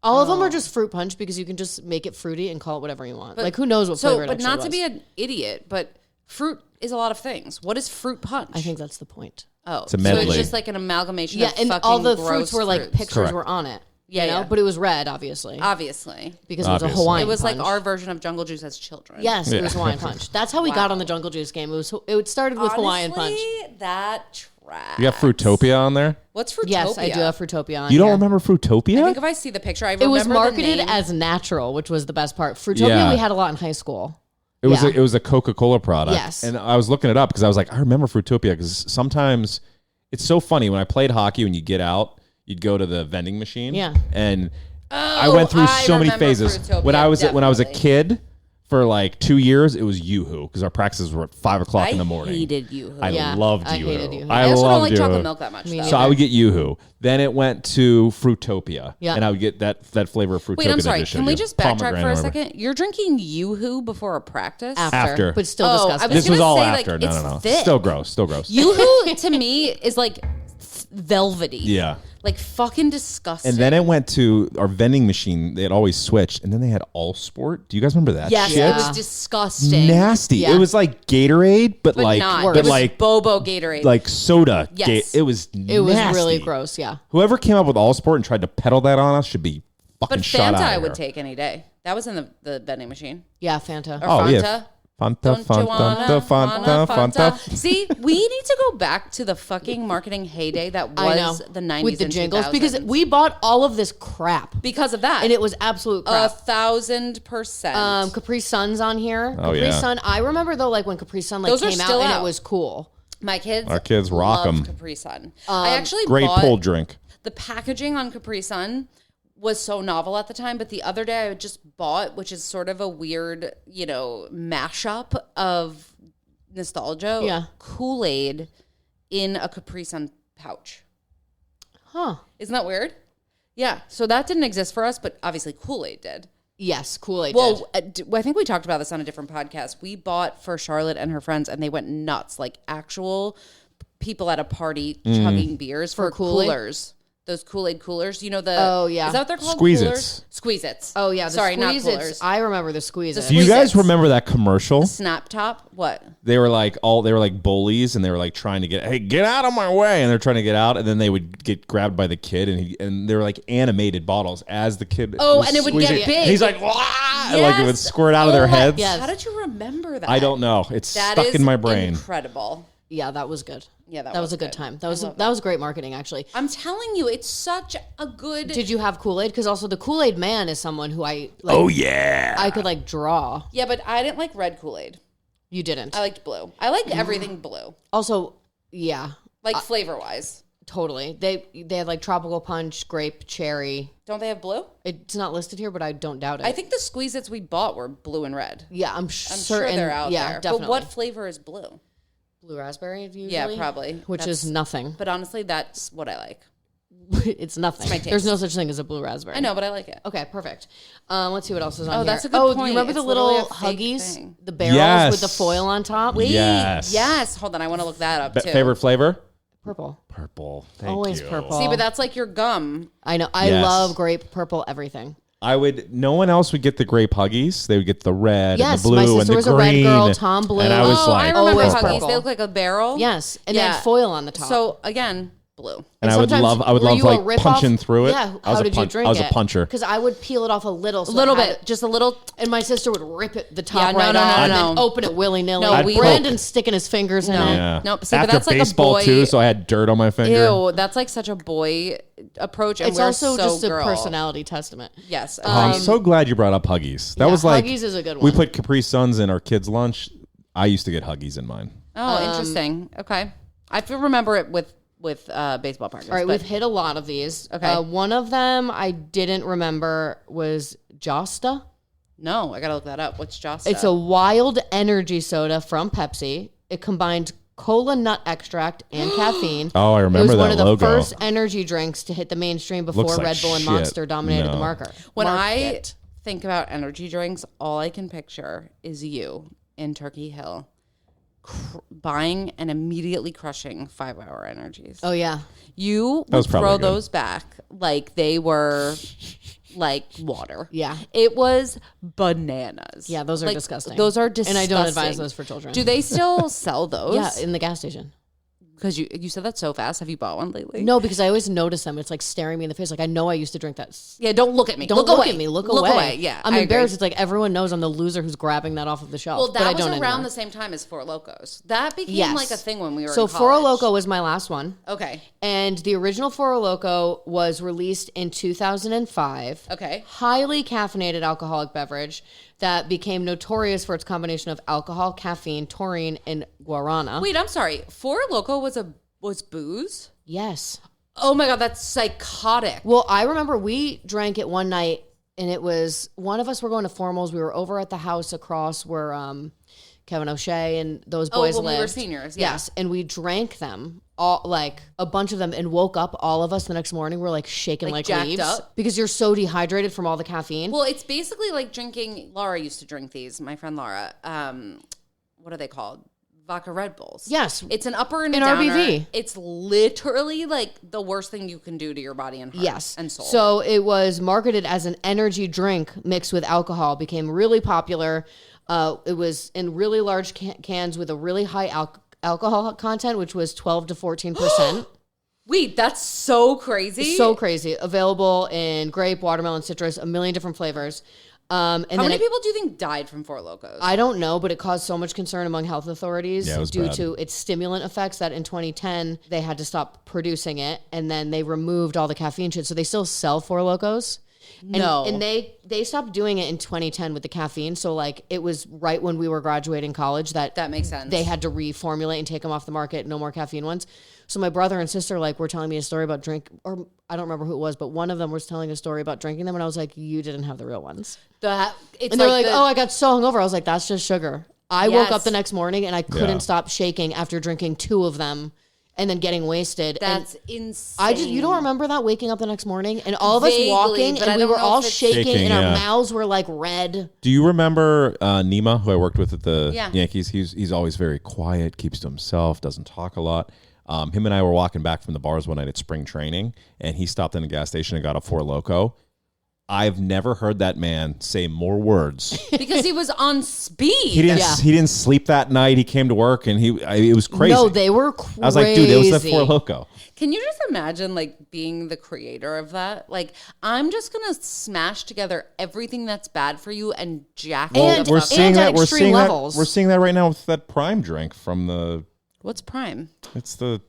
All of them are just fruit punch because you can just make it fruity and call it whatever you want. But- like who knows what flavor it But actually not was. to be an idiot, but fruit is a lot of things. What is fruit punch? I think that's the point. Oh, a so medley. it's just like an amalgamation Yeah, of and fucking all the gross fruits were like fruits. pictures Correct. were on it. Yeah, you know? yeah. But it was red, obviously, Obviously. because it was a Obviously. Hawaiian. It was like punch. our version of Jungle Juice as children. Yes, it was Hawaiian punch. That's how we got on the Jungle Juice game. It started with Hawaiian punch. Honestly, that trash. You got Fruitopia on there? What's Fruitopia? Yes, I do have Fruitopia on You don't here. remember Fruitopia? I think if I see the picture, I remember It was the marketed name. as natural, which was the best part. Fruitopia Yeah. we had a lot in high school. It was Yeah. it was a Coca-Cola product. Yes. And I was looking it up because I was like, I remember Fruitopia because sometimes it's so funny when I played hockey. When you get out, you'd go to the vending machine. Yeah. And I went through I so many remember phases. Fruitopia, When I was a definitely. kid, for like 2 years, it was Yoo-Hoo because our practices were at 5 o'clock in the morning. I hated you. I Yeah, loved I Yoo-Hoo. hated Yoo-Hoo. I I also don't loved like Yoo-Hoo. chocolate milk that much. Me Though. neither. So I would get Yoo-Hoo. Then it went to Fruitopia. Yeah. And I would get that flavor of Fruitopia. Wait, I'm that I sorry. just Can showed we you. just backtrack Pomegranate for a or whatever. second? You're drinking Yoo-Hoo before a practice? After. But still Oh, I disgusting. was This was gonna all say, after. like, No, it's no, no. thick. Still gross. Still gross. Yoo-Hoo to me is like velvety. Yeah. Like fucking disgusting. And then it went to our vending machine. They had always switched. And then they had All Sport. Do you guys remember that yes, shit? it was disgusting. Nasty. Yeah. It was like Gatorade, but like not. but It was like Bobo Gatorade. like soda. Yes. It was It was nasty. really gross, yeah. Whoever came up with All Sport and tried to peddle that on us should be fucking but shot Fanta out I of would here. take any day. That was in the vending machine. Yeah, Fanta. Or Oh, Fanta. yeah. Fanta. See, we need to go back to the fucking marketing heyday that was the 90s with the and jingles 2000s. because we bought all of this crap Because of that. and it was absolute crap. 1,000%. Capri Sun's on here. Oh, Capri yeah. Sun. I remember though, like when Capri Sun Those are came out still and out. it was cool. Our kids rock love 'em. Capri Sun. I actually Great bought pull drink. the packaging on Capri Sun was so novel at the time, but the other day I just bought, which is sort of a weird, mashup of nostalgia. Yeah. Kool-Aid in a Capri Sun pouch. Huh. Isn't that weird? Yeah. So that didn't exist for us, but obviously Kool-Aid did. Yes, Kool-Aid. Well, I think we talked about this on a different podcast. We bought for Charlotte and her friends, and they went nuts. Like people at a party chugging beers for Kool-Aid? coolers. Those Kool-Aid coolers. You know the... Oh, yeah. Is that what they're called? Squeezits. Coolers? Squeezits. Oh yeah, the Sorry, not Squeezits. coolers. I remember the Squeezits. Do you guys Squeezits. remember that commercial? Snap top? What? They were like bullies, and they were like trying to get out of my way, and they're trying to get out, and then they would get grabbed by the kid, and they were like animated bottles as the kid. Oh, was and it would get squeezing. big. And he's like, wah! And like it would Yes. squirt out of their Oh my- heads. Yes. How did you remember that? I don't know. It's That stuck is in my brain. incredible. Yeah, that was good. Yeah, that was was a good good. time. I That love was great marketing actually. I'm telling you, it's such a good... Did you have Kool-Aid? Because also the Kool-Aid man is someone who I like. Oh yeah. I could like draw. Yeah, but I didn't like red Kool-Aid. You didn't. I liked blue. I like everything blue. Also, yeah, Like flavor-wise. totally. They had like tropical punch, grape, cherry. Don't they have blue? It's not listed here, but I don't doubt it. I think the Squeezits we bought were blue and red. yeah, I'm I'm certain. sure they're out yeah, there. definitely. But what flavor is blue? Blue raspberry usually? Yeah, probably. Which is nothing. But honestly, that's what I like. It's nothing. my taste. There's no such thing as a blue raspberry. I know, but I like it. Okay, perfect. Let's see what else is on here. that's a good Do point. you remember It's the little literally a fake Huggies? thing. The barrels Yes. with the foil on top? Wait, Yes. yes. Hold on, I want to look that up too. Favorite flavor? Purple. Purple. Thank Always you. purple. See, but that's like your gum. I know. I Yes. love grape, purple, everything. No one else would get the grape Huggies. They would get the red Yes, and the blue my and sister the was a green. red girl, Tom blue. And I was Oh, like, I remember always Huggies. purple. They look like a barrel. Yes, and they Yeah. had foil on the top. So again, blue. and I would sometimes- love were you a like rip-off? punching through it. Yeah, I was how a did you drink I was it? a puncher. Because I would peel it off a little. A So little it had bit, it- just a little. and my sister would rip it the top Yeah, no, right no, no, off no, and then no. open it willy-nilly. No, we- Brandon's sticking his fingers in it. Yeah. Nope. See, but After that's like a baseball boy- too, so I had dirt on my finger. Ew, that's like such a boy approach. And It's we're also so just girl. a personality testament. Yes. Oh, I'm so glad you brought up Huggies. That Yeah, was like Huggies is a good We one. put Capri Suns in our kids' lunch. I used to get Huggies in mine. Oh, interesting. Okay. I feel remember it with baseball practice. All right, but we've hit a lot of these. Okay. One of them I didn't remember was Josta. no, I gotta look that up. What's Josta? It's a wild energy soda from Pepsi. It combined cola nut extract and caffeine. Oh, I It remember was one that of the logo. first energy drinks to hit the mainstream before Looks like Red Bull and shit. Monster dominated No. the market. when I think about energy drinks, all I can picture is you in Turkey Hill buying and immediately crushing 5-hour energies. Oh yeah, You was would probably throw good. those back like they were like water. Yeah. It was bananas. Yeah, those are Like, disgusting. Those are disgusting. and I don't advise those for children. Do they still sell those? Yeah, in the gas station. Because you said that so fast. Have you bought one lately? No, because I always notice them. It's like staring me in the face. Like I know I used to drink that. Yeah, don't look at me. Don't look look away. at me. Look away. away. Yeah, I'm I embarrassed. agree. It's like everyone knows I'm the loser who's grabbing that off of the shelf. Well, but I that was don't around anymore. the same time as Four Locos. That became Yes. like a thing when we were So in Four college. Loko was my last one. Okay. And the original Four Loko was released in 2005. Okay. Highly caffeinated alcoholic beverage that became notorious for its combination of alcohol, caffeine, taurine, and guarana. Wait, I'm sorry. Four Loco was booze? Yes. Oh my god, that's psychotic. Well, I remember we drank it one night, and it was one of us were going to formals. We were over at the house across where Kevin O'Shea and those boys when lived. we were seniors, yeah. Yes, and we drank them all, like a bunch of them, and woke up. All of us the next morning were like shaking like jacked leaves up? because you're so dehydrated from all the caffeine. Well, it's basically like drinking. Laura used to drink these. My friend Laura. What are they called? Vodka Red Bulls. Yes. It's an upper and a In downer. RBV. It's literally like the worst thing you can do to your body and heart Yes. and soul. So it was marketed as an energy drink mixed with alcohol, became really popular. It was in really large cans with a really high alcohol content, which was 12 to 14%. Wait, that's so crazy. So crazy. Available in grape, watermelon, citrus, a million different flavors. And How many people do you think died from Four Locos? I don't know, but it caused so much concern among health authorities due bad. to its stimulant effects that in 2010 they had to stop producing it, and then they removed all the caffeine shit. So they still sell Four Locos. And they stopped doing it in 2010 with the caffeine. So like it was right when we were graduating college that makes sense. They had to reformulate and take them off the market. No more caffeine ones. So my brother and sister like were telling me a story about or I don't remember who it was, but one of them was telling a story about drinking them, and I was like, you didn't have the real ones. And they're like, oh, I got so hungover. I was like, that's just sugar. I woke up the next morning and I couldn't stop shaking after drinking 2 of them. And then getting wasted. That's insane. You don't remember that, waking up the next morning and all of us Vaguely, walking and we were all shaking and our yeah. mouths were like red. Do you remember Nima, who I worked with at the Yeah. Yankees? He's always very quiet, keeps to himself, doesn't talk a lot. Him and I were walking back from the bars one night at spring training, and he stopped in a gas station and got a Four Loko. I've never heard that man say more words. Because he was on speed. He didn't sleep that night. He came to work and it was crazy. No, they were crazy. I was like, dude, it was the Four Loko. Can you just imagine like being the creator of that? Like, I'm just gonna smash together everything that's bad for you and jack And it We're up. seeing that. We're extreme seeing levels. that. We're seeing that right now with that Prime drink from the. What's Prime? It's the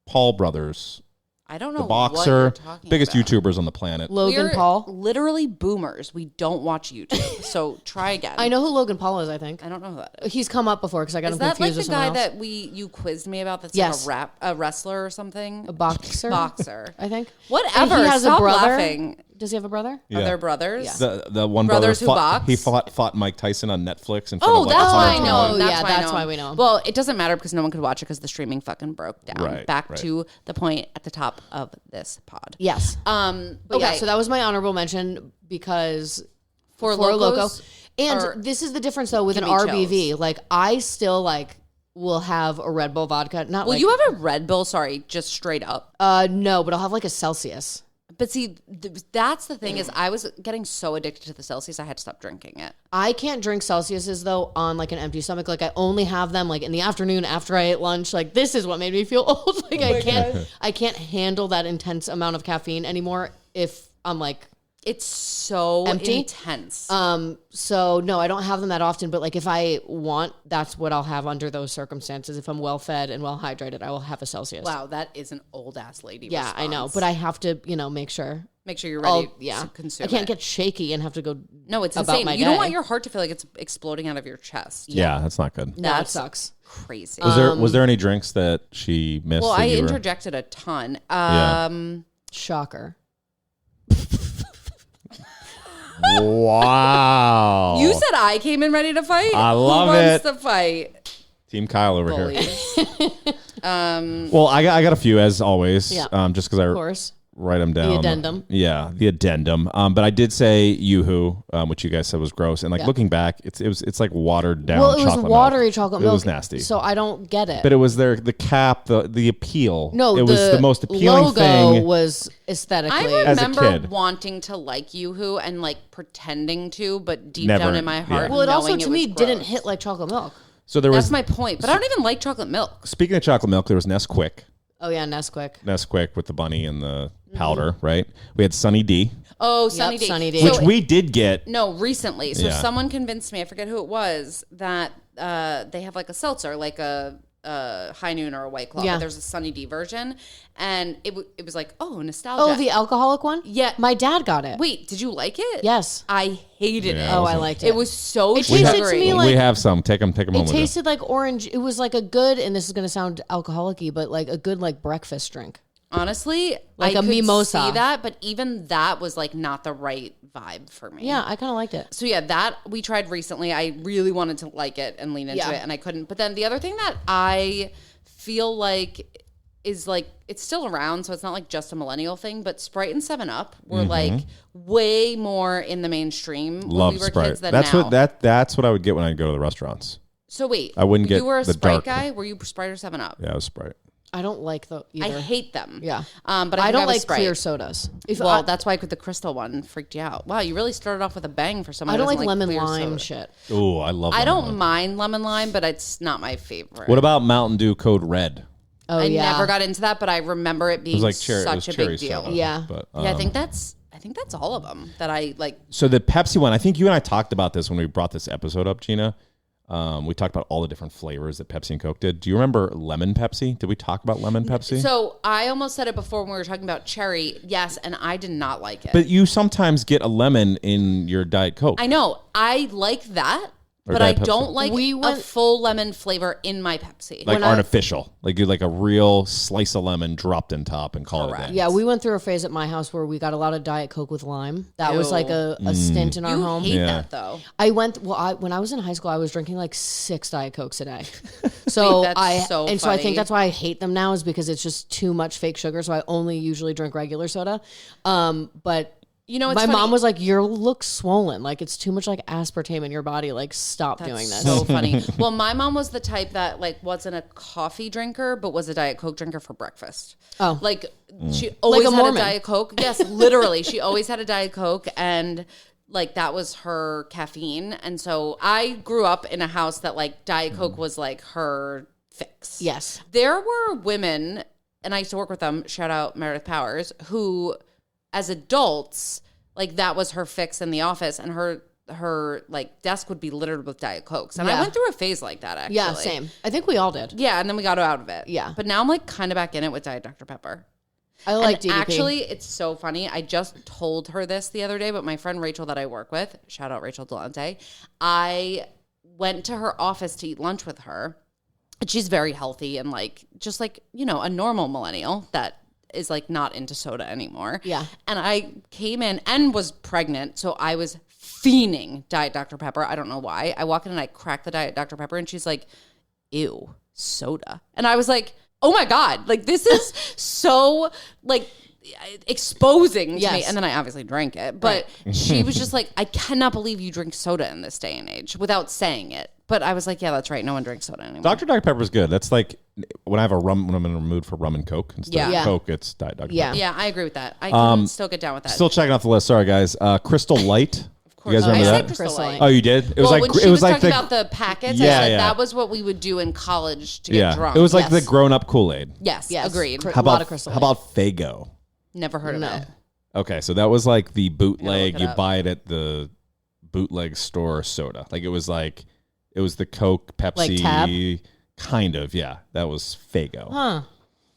Paul brothers. I don't know. The what boxer, you're talking biggest about. YouTubers on the planet. Logan We're Paul. literally boomers. We don't watch YouTube. So try again. I know who Logan Paul is, I think. I don't know who that is. He's come up before because I got Is him that like confused the with someone guy else. that you quizzed me about? That's Yes. like a wrestler or something. A boxer? Boxer. I think. Whatever. And he has Stop a brother. laughing. Does he have a brother? Yeah. Are there brothers? The one Brothers brother who box? he fought Mike Tyson on Netflix in front Oh, of like that's why I 100 know. Oh, That's yeah, why I that's know. why we know. Well, it doesn't matter because no one could watch it because the streaming fucking broke down. Right, Back right. to the point at the top of this pod. Yes. But But okay. yeah, so that was my honorable mention because Four Four Locos And are- this is the difference though with an can be RBV. chose. Like I still like will have a Red Bull vodka. Not Will like you have a Red Bull? Sorry, just straight up. no, but I'll have like a Celsius. But see, that's the thing is I was getting so addicted to the Celsius, I had to stop drinking it. I can't drink Celsiuses though on like an empty stomach. Like I only have them like in the afternoon after I ate lunch. Like this is what made me feel old. Like I can't handle that intense amount of caffeine anymore if I'm like It's so Empty? intense. so no, I don't have them that often, but like if I want, that's what I'll have under those circumstances. If I'm well fed and well hydrated, I will have a Celsius. Wow, that is an old ass lady. Yeah, response. I know, but I have to, make sure. make sure you're ready. Yeah, to consume. I can't it. get shaky and have to go. No, it's about insane. my You don't day. want your heart to feel like it's exploding out of your chest. Yeah, that's not good. No, it That's sucks. Crazy. Was there any drinks that she missed? Well, that I you were- interjected a ton. Shocker. Wow. You said I came in ready to fight. I love Who wants it. to fight? Team Kyle over here. Bullies. Well, I got a few as always. Yeah. Just because I Of course. write them down. addendum. Yeah, the addendum. But I did say Yoo-hoo, which you guys said was gross. And like looking back, it's like watered down. Well, it was chocolate watery milk. chocolate It milk. was nasty. So I don't get it. But it was the cap, the appeal. No, it was the most appealing logo thing. was aesthetically. I As a remember kid. wanting to like Yoo-hoo and like pretending to, but deep Never, down in my heart, yeah. well, it also knowing to was me didn't gross. hit like chocolate milk. So there That's was. my point. But I don't even like chocolate milk. Speaking of chocolate milk, there was Nesquik. Oh yeah, Nesquik. Nesquik with the bunny and the powder, right? We had Sunny D, Oh, Sunny D. Sunny D. which So- we did get. No, recently. So Yeah. someone convinced me, I forget who it was, that they have like a seltzer, like a High Noon or a White Claw. Yeah. But there's a Sunny D version. And it was like, oh, nostalgia. Oh, the alcoholic one? Yeah. My dad got it. Wait, did you like it? Yes. I hated Yeah, it. Oh, I liked it. It was so It tasted to sugary. me like- we have some. Take them home It with you. tasted like orange. It was like a good, and this is going to sound alcoholic-y, but like a good like breakfast drink. Honestly, Like I a could mimosa. see that, but even that was like not the right vibe for me. Yeah, I kind of liked it. So yeah, that we tried recently. I really wanted to like it and lean into Yeah. it, and I couldn't. But then the other thing that I feel like is like it's still around, so it's not like just a millennial thing. But Sprite and 7-Up were like way more in the mainstream Love when we were Sprite. kids than That's now. that's what I would get when I go to the restaurants. So wait, I wouldn't get You were a the Sprite dark- guy. Were you Sprite or 7-Up? Yeah, it was Sprite. I don't like the either. I hate them. Yeah. but I think don't was like Sprite. clear sodas. Well, that's why the crystal one freaked you out. Wow, you really started off with a bang for someone. I who don't like doesn't lemon clear lime soda. shit. Oh, I love. I lemon don't lime. mind lemon lime, but it's not my favorite. What about Mountain Dew Code Red? Oh I yeah. never got into that, but I remember it It being was like cherry. such it was a cherry big deal. soda, Yeah. but Yeah, I think that's think that's all of them that I like. So the Pepsi one, I think you and I talked about this when we brought this episode up, Gina. We talked about all the different flavors that Pepsi and Coke did. Do you remember lemon Pepsi? Did we talk about lemon Pepsi? So I almost said it before when we were talking about cherry. Yes, and I did not like it. But you sometimes get a lemon in your Diet Coke. I know. I like that. Or But I Diet Pepsi. don't like a full lemon flavor in my Pepsi. Like artificial. Like you like a real slice of lemon dropped in top and call it a day. Yeah, we went through a phase at my house where we got a lot of Diet Coke with lime. That was like a stint in our home. You hate that though. When I was in high school, I was drinking like 6 Diet Cokes a day. So So I funny. think that's why I hate them now is because it's just too much fake sugar. So I only usually drink regular soda. But You know, it's my funny. mom was like, "You look swollen. Like it's too much like aspartame in your body. Like stop doing this." So funny. Well, my mom was the type that like wasn't a coffee drinker, but was a Diet Coke drinker for breakfast. Oh. Like she always Like a had Mormon. a Diet Coke. Yes, literally. She always had a Diet Coke and like that was her caffeine. And so I grew up in a house that like Diet Coke was like her fix. Yes. There were women, and I used to work with them, shout out Meredith Powers, who as adults, like that was her fix in the office, and her like desk would be littered with Diet Cokes. And I went through a phase like that actually. Yeah, same. I think we all did. Yeah, and then we got out of it. Yeah. But now I'm like kind of back in it with Diet Dr. Pepper. I like And DDP. actually, it's so funny. I just told her this the other day, but my friend Rachel that I work with, shout out Rachel Delante, I went to her office to eat lunch with her. And she's very healthy and like just like, you know, a normal millennial that is like not into soda anymore. Yeah. And I came in and was pregnant, so I was fiending Diet Dr. Pepper. I don't know why. I walk in and I crack the Diet Dr. Pepper and she's like, ew, soda. And I was like, oh my God, like this is so like exposing to me. And then I obviously drank it. But she was just like, I cannot believe you drink soda in this day and age without saying it. But I was like, yeah, that's right. No one drinks soda anymore. Dr. Pepper is good. That's like when I have when I'm in a mood for rum and Coke. Instead of Coke, it's Diet Dr. Yeah. Pepper. Yeah, I agree with that. I can still get down with that. Still checking off the list. Sorry, guys. Crystal Light. Of course. You guys remember I that? said Crystal Light. Oh, you did? It was Well, like when she it was like talking the about the packets, Yeah, I said yeah. that was what we would do in college to get drunk. It was like Yes. the grown-up Kool-Aid. Yes, Yes. agreed. Cr- How A lot about of Crystal how about Faygo? Never heard of No. it. Okay, so that was like the bootleg. look it You up. buy it at the bootleg store soda. Like it was the Coke, Pepsi, Like Tab? kind of. Yeah, that was Faygo. Huh.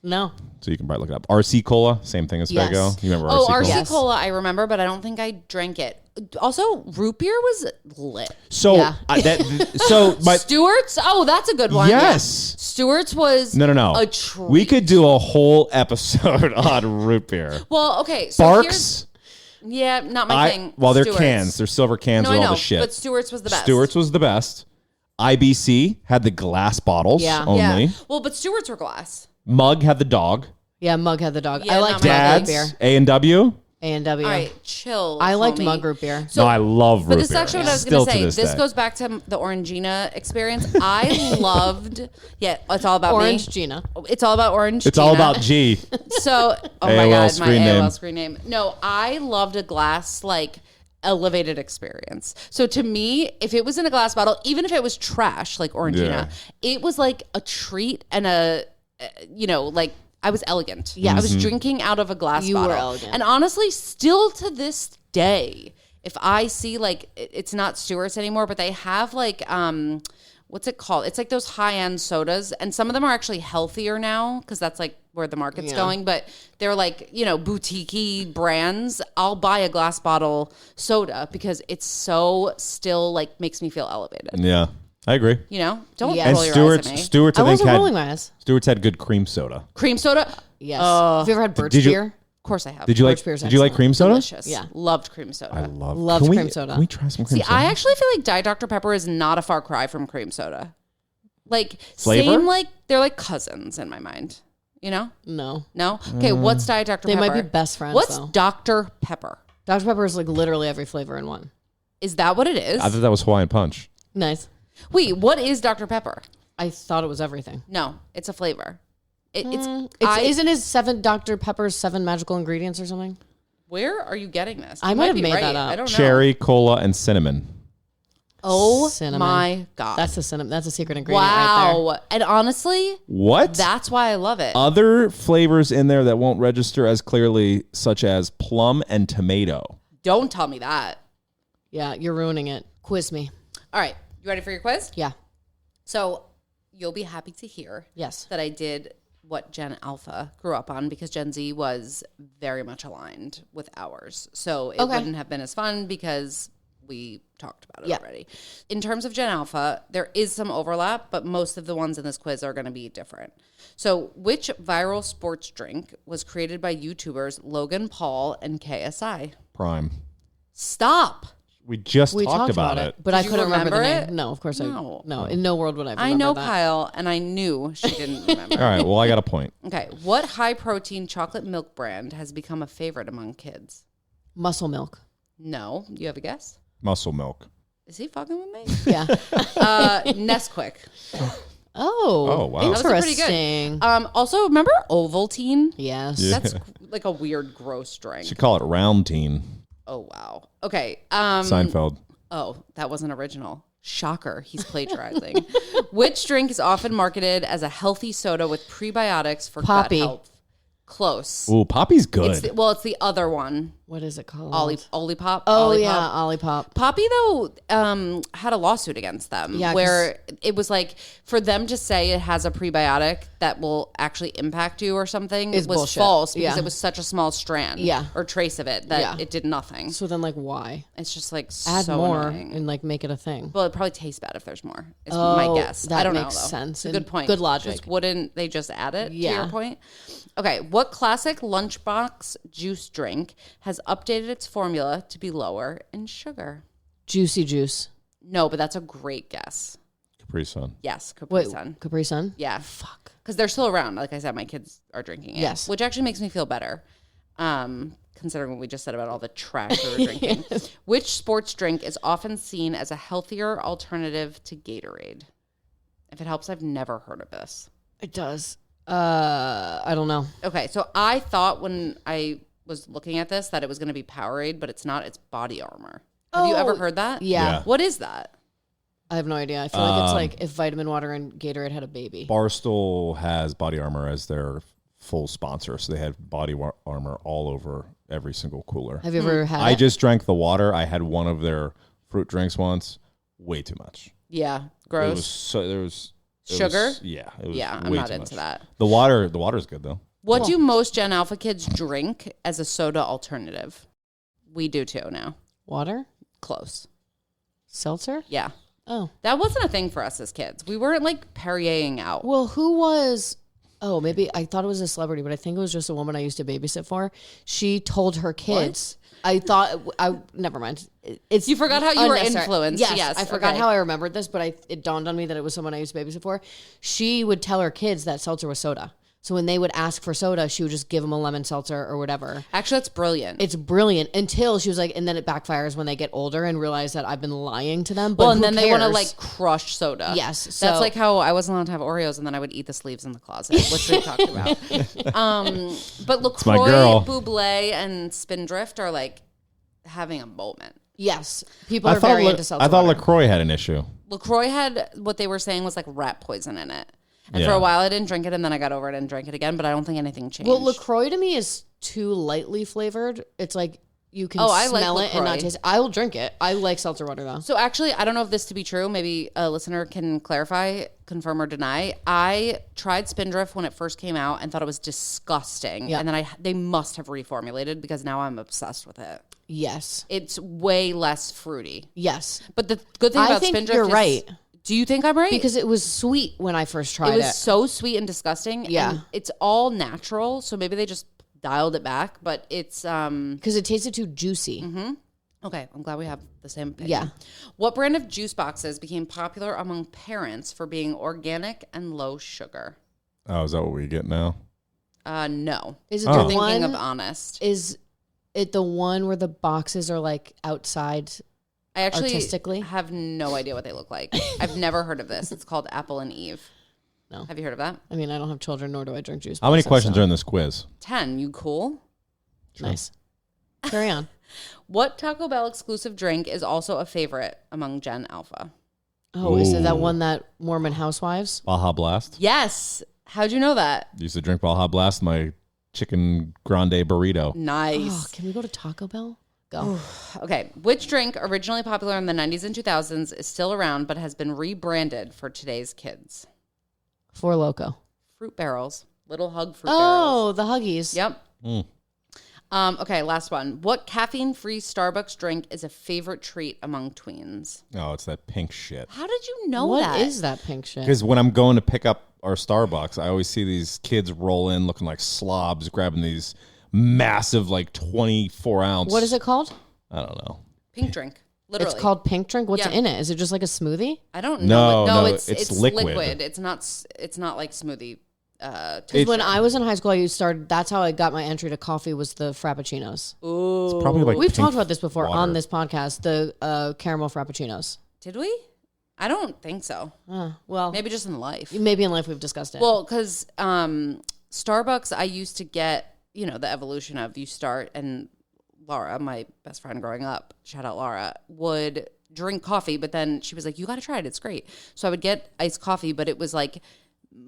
No. So you can probably look it up. RC Cola, same thing as Yes. Faygo. You remember Oh, RC Cola? RC Yes. Cola, I remember, but I don't think I drank it. Also, root beer was lit. So Yeah. my Stewart's? Oh, that's a good one. yes. Stewart's was No. a treat. We could do a whole episode on root beer. Well, okay. So Barks. yeah, not my thing. Well, they're Stewart's. cans. They're silver cans No, with I all know, the shit. but Stewart's was the best. Stewart's was the best. IBC had the glass bottles Yeah. only. Yeah. Well, but Stewart's were glass. Mug had the dog. Yeah, Mug had the dog. Yeah, I not liked my Mug root Dad's beer. A&W. A&W. All right, chill. I liked homie. Mug root beer. So- No, I love root But this is beer. actually what I was Still going to say. this This day. goes back to the Orangina experience. I loved, it's all about Orange me. Gina. It's all about Orange It's all Gina. about G. So, oh my AOL God, my screen AOL name. screen name. No, I loved a glass, like, elevated experience. So to me, if it was in a glass bottle, even if it was trash, like Orangina, Yeah. it was like a treat and like, I was elegant. Yes. I was drinking out of a glass You were bottle. elegant. And honestly, still to this day, if I see like it's not Stewart's anymore, but they have like what's it called? It's like those high-end sodas, and some of them are actually healthier now because that's like where the market's going. But they're like boutique-y brands. I'll buy a glass bottle soda because it's so still like makes me feel elevated. Yeah, I agree. Don't Yeah. And roll your eyes at me. Stewart's, I I think wasn't had rolling my eyes. Stewart's had good cream soda. Cream soda, of Yes. Have you ever had birch did you- beer? course I have. Did you like? Birch beer's Did you like excellent. cream soda? Delicious. Yeah. Loved cream soda. I love. Loved Can we- cream soda. Can we try some cream See, soda? I actually feel like Diet Dr. Pepper is not a far cry from cream soda. Like Flavor? same, like they're like cousins in my mind. No. No. Okay, what's Diet Dr. They Pepper? might be best friends, What's though. Dr. Pepper? Dr. Pepper is like literally every flavor in one. Is that what it is? I thought that was Hawaiian Punch. Nice. Wait, what is Dr. Pepper? I thought it was everything. No, it's a flavor. Isn't his 7 Dr. Pepper's 7 magical ingredients or something? Where are you getting this? I You might have be made right. that up. I don't know. Cherry, cola, and cinnamon. Oh Cinnamon. my God. That's a secret ingredient right there. Wow. And honestly, What? that's why I love it. Other flavors in there that won't register as clearly, such as plum and tomato. Don't tell me that. Yeah, you're ruining it. Quiz me. All right. You ready for your quiz? Yeah. So you'll be happy to hear Yes. that I did what Gen Alpha grew up on because Gen Z was very much aligned with ours. So it wouldn't have been as fun because we talked about it already. In terms of Gen Alpha, there is some overlap, but most of the ones in this quiz are going to be different. So which viral sports drink was created by YouTubers Logan Paul and KSI? Prime. Stop. We just We talked about it. but Did I you couldn't remember the remember name. it? No, of course No. No, in no world would I remember I know that. Kyle, and I knew she didn't remember. All right, well, I got a point. Okay. What high-protein chocolate milk brand has become a favorite among kids? Muscle milk. No. You have a guess? Muscle milk. Is he fucking with me? Yeah. Nesquik. Oh, wow. That was pretty good. interesting. Also, remember Ovaltine? Yes. Yeah. That's like a weird, gross drink. Should call it round teen. Oh, wow. Okay. Seinfeld. Oh, that wasn't original. Shocker. He's plagiarizing. Which drink is often marketed as a healthy soda with prebiotics for Poppy. gut health? Close. Ooh, Poppy's good. It's the other one. What is it called? Olipop. Oh, Olipop. yeah, Olipop. Poppy, though, had a lawsuit against them where it was like for them to say it has a prebiotic that will actually impact you or something Is was bullshit. false because Yeah. it was such a small strand or trace of it that it did nothing. So then, like, why? It's just like Add so more annoying. and, like, make it a thing. Well, it probably tastes bad if there's more. Is my guess. that I don't makes know. Though. sense It's a and good point. good logic. Just wouldn't they just add it? To Yeah. your point. Okay. What classic lunchbox juice drink has updated its formula to be lower in sugar? Juicy juice. No, but that's a great guess. Capri Sun. Yes, Capri Wait, Sun. Capri Sun? Yeah. Fuck. Because they're still around. Like I said, my kids are drinking it. Yes. Which actually makes me feel better. Considering what we just said about all the trash we were drinking. Which sports drink is often seen as a healthier alternative to Gatorade? If it helps, I've never heard of this. It does. I don't know. Okay, so I thought when I was looking at this that it was going to be Powerade, but it's not. It's Body Armor. Have you ever heard that? Yeah. What is that? I have no idea. I feel like it's like if Vitamin Water and Gatorade had a baby. Barstool has Body Armor as their full sponsor, so they had Body Armor all over every single cooler. Have you ever had I it? just drank the water. I had one of their fruit drinks once. Way too much. Yeah, It gross. was so there was it Sugar? was- yeah, it was Yeah, I'm way not too into much. that. The water's good though. What do most Gen Alpha kids drink as a soda alternative? We do too now. Water? Close. Seltzer? Yeah. Oh. That wasn't a thing for us as kids. We weren't like Perriering out. Well, who was... Oh, maybe I thought it was a celebrity, but I think it was just a woman I used to babysit for. She told her kids... I thought... Never mind. It's You forgot how you were unnecessary. influenced. Yes, I forgot okay. how I remembered this, but it dawned on me that it was someone I used to babysit for. She would tell her kids that seltzer was soda. So when they would ask for soda, she would just give them a lemon seltzer or whatever. Actually, that's brilliant. It's brilliant until she was like, and then it backfires when they get older and realize that I've been lying to them. But well, and who then they want to cares? like crush soda. Yes, That's so- like how I wasn't allowed to have Oreos and then I would eat the sleeves in the closet, which we talked about. But my LaCroix, girl. Bublé, and Spindrift are like having a moment. Yes, people are very into seltzer I thought water. LaCroix had an issue. LaCroix had what they were saying was like rat poison in it. And for Yeah. a while I didn't drink it and then I got over it and drank it again, but I don't think anything changed. Well, LaCroix to me is too lightly flavored. It's like you can I like smell it and not LaCroix. taste it. I will drink it. I like seltzer water though. So actually, I don't know if this to be true. Maybe a listener can clarify, confirm or deny. I tried Spindrift when it first came out and thought it was disgusting. Yeah. And then they must have reformulated because now I'm obsessed with it. Yes. It's way less fruity. Yes. But the good thing I about think Spindrift you're is, right. Do you think I'm right? Because it was sweet when I first tried it it. was so sweet and disgusting. Yeah. And it's all natural. So maybe they just dialed it back. But it's Because it tasted too juicy. okay. I'm glad we have the same opinion. Yeah. What brand of juice boxes became popular among parents for being organic and low sugar? Oh, is that what we get now? No. Is it Oh. the Thinking one? of Honest. Is it the one where the boxes are like outside? I actually artistically? have no idea what they look like. I've never heard of this. It's called Apple and Eve. No. Have you heard of that? I mean, I don't have children, nor do I drink juice. How many boxes, questions so- are in this quiz? 10. You cool? Nice. Carry on. What Taco Bell exclusive drink is also a favorite among Gen Alpha? Oh, is it that one that Mormon housewives? Baja Blast. Yes. How'd you know that? Used to drink Baja Blast in my chicken grande burrito. Nice. Oh, can we go to Taco Bell? Go. Okay. Which drink, originally popular in the 90s and 2000s, is still around but has been rebranded for today's kids? Four Loko. Fruit barrels. Little Hug fruit barrels. Oh, the Huggies. Yep. Okay, last one. What caffeine-free Starbucks drink is a favorite treat among tweens? Oh, it's that pink shit. How did you know What that? is that pink shit? Because when I'm going to pick up our Starbucks, I always see these kids roll in looking like slobs, grabbing these massive, like 24-ounce. What is it called? I don't know. Pink drink. Literally. It's called pink drink. What's Yeah. in it? Is it just like a smoothie? I don't know. No, it's liquid. liquid. It's not like smoothie. Because when I was in high school, that's how I got my entry to coffee was the Frappuccinos. Ooh. Probably like We've pink talked about this before water. on this podcast, the caramel Frappuccinos. Did we? I don't think so. Well, Maybe just in life. maybe in life we've discussed it. Well, because Starbucks, I used to get, the evolution of you start, and Laura, my best friend growing up, shout out Laura, would drink coffee, but then she was like, you got to try it. It's great. So I would get iced coffee, but it was like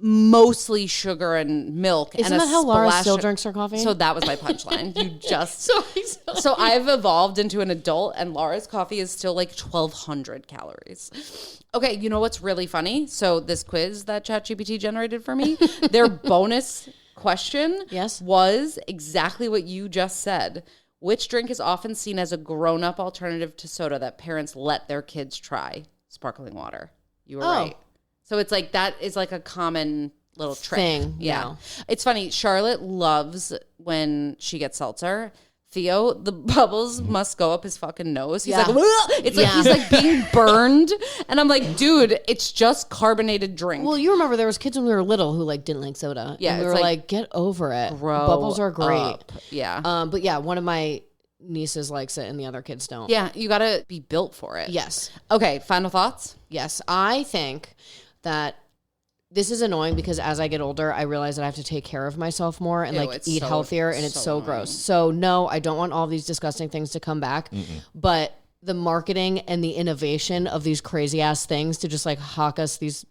mostly sugar and milk. Isn't and that how Laura splash still of- drinks her coffee? So that was my punchline. You just... Sorry. So I've evolved into an adult, and Laura's coffee is still like 1,200 calories. Okay, you know what's really funny? So this quiz that ChatGPT generated for me, their bonus question was exactly what you just said. Which drink is often seen as a grown-up alternative to soda that parents let their kids try? Sparkling water. You were right. So it's like that is like a common little trick. Thing, Yeah. no. It's funny. Charlotte loves when she gets seltzer. Theo, the bubbles must go up his fucking nose. He's like, "Ugh!" It's like he's like being burned. And I'm like, dude, it's just carbonated drink. Well, you remember there was kids when we were little who like didn't like soda. Yeah, and we it's were like, like, get over it. Grow Bubbles are great. up. Yeah. But yeah, one of my nieces likes it and the other kids don't. Yeah, you got to be built for it. Yes. Okay, final thoughts? Yes. I think that this is annoying because as I get older, I realize that I have to take care of myself more and Ew, like it's eat so- healthier, and it's so so annoying. gross. So no, I don't want all these disgusting things to come back. But the marketing and the innovation of these crazy ass things to just like hawk us these,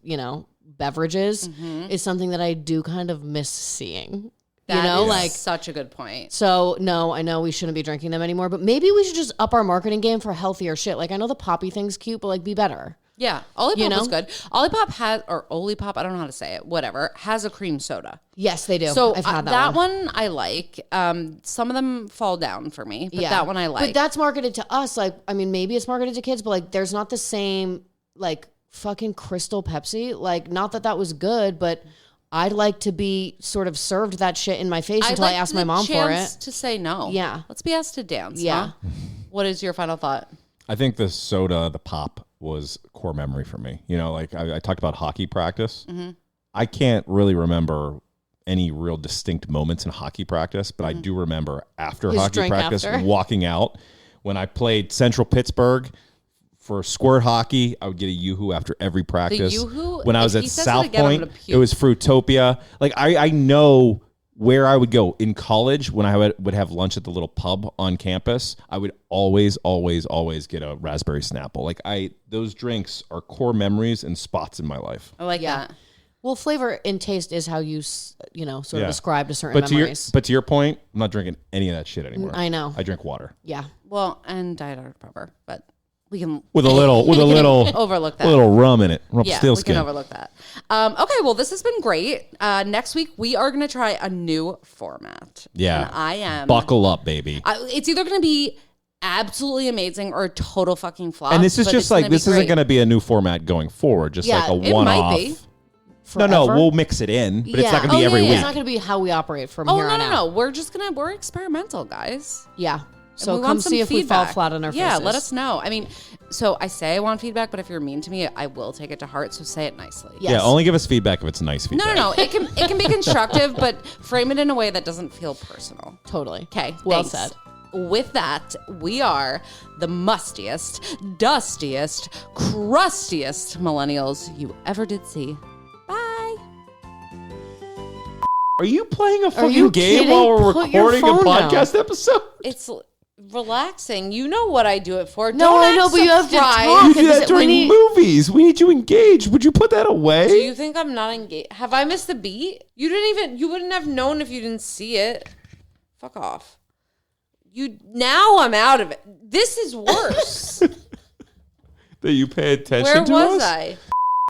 beverages is something that I do kind of miss seeing. That is like such a good point. so no, I know we shouldn't be drinking them anymore, but maybe we should just up our marketing game for healthier shit. Like I know the poppy thing's cute, but like be better. Yeah, Olipop is good. Olipop has, or Olipop, I don't know how to say it, whatever, has a cream soda. Yes, they do. So I've had that one I like. Some of them fall down for me, but that one I like. But that's marketed to us. Like, I mean, maybe it's marketed to kids, but like, there's not the same like fucking Crystal Pepsi. Like, not that that was good, but I'd like to be sort of served that shit in my face until I ask my mom for it. To say no. Yeah. Let's be asked to dance. Yeah. Huh? What is your final thought? I think the soda, the pop, was core memory for me. Like I talked about hockey practice. I can't really remember any real distinct moments in hockey practice, but I do remember after His hockey drink practice, after. walking out. When I played Central Pittsburgh for squirt hockey, I would get a Yoo-Hoo after every practice. Yoo-Hoo? When I was If at he says it South again, I'm Point, gonna puke. it was Fruitopia. Like I know where I would go in college when I would have lunch at the little pub on campus. I would always get a raspberry Snapple. Like those drinks are core memories and spots in my life. I like that. Well, flavor and taste is how you, sort of Yeah. ascribe to certain But memories. to your point, I'm not drinking any of that shit anymore. I know. I drink water Yeah. Well, and Diet Dr. Pepper, but we can with a little overlook that. a little rum in it. Yeah, Steel we skin. can overlook that. Okay, well, this has been great. Next week, we are going to try a new format. Yeah. And I am. Buckle up, baby. It's either going to be absolutely amazing or a total fucking flop. And this is but just it's like gonna be this isn't great. going to be a new format going forward. Just Yeah, like a It one-off. might be. No, Forever. we'll mix it in, but it's not going to be yeah, every yeah, week. It's not going to be how we operate from Oh, here on out. no. We're experimental, guys. Yeah. And So we come want some see if we fall feedback. flat on our faces. Yeah, let us know. I mean, so I say I want feedback, but if you're mean to me, I will take it to heart. So say it nicely. Yes. Yeah, only give us feedback if it's nice feedback. No. It can be constructive, but frame it in a way that doesn't feel personal. Totally. Okay. Well thanks. said. With that, we are the mustiest, dustiest, crustiest millennials you ever did see. Bye. Are you playing a you fucking game kidding? while we're Put your recording a phone down. podcast episode? It's relaxing. You know what I do it for. No, Don't I know, but you have to surprised. talk. You do that We during need- movies. We need you engaged. Would you put that away? Do you think I'm not engaged? Have I missed the beat? You wouldn't have known if you didn't see it. Fuck off. Now I'm out of it. This is worse. That you pay attention Where to was us? I?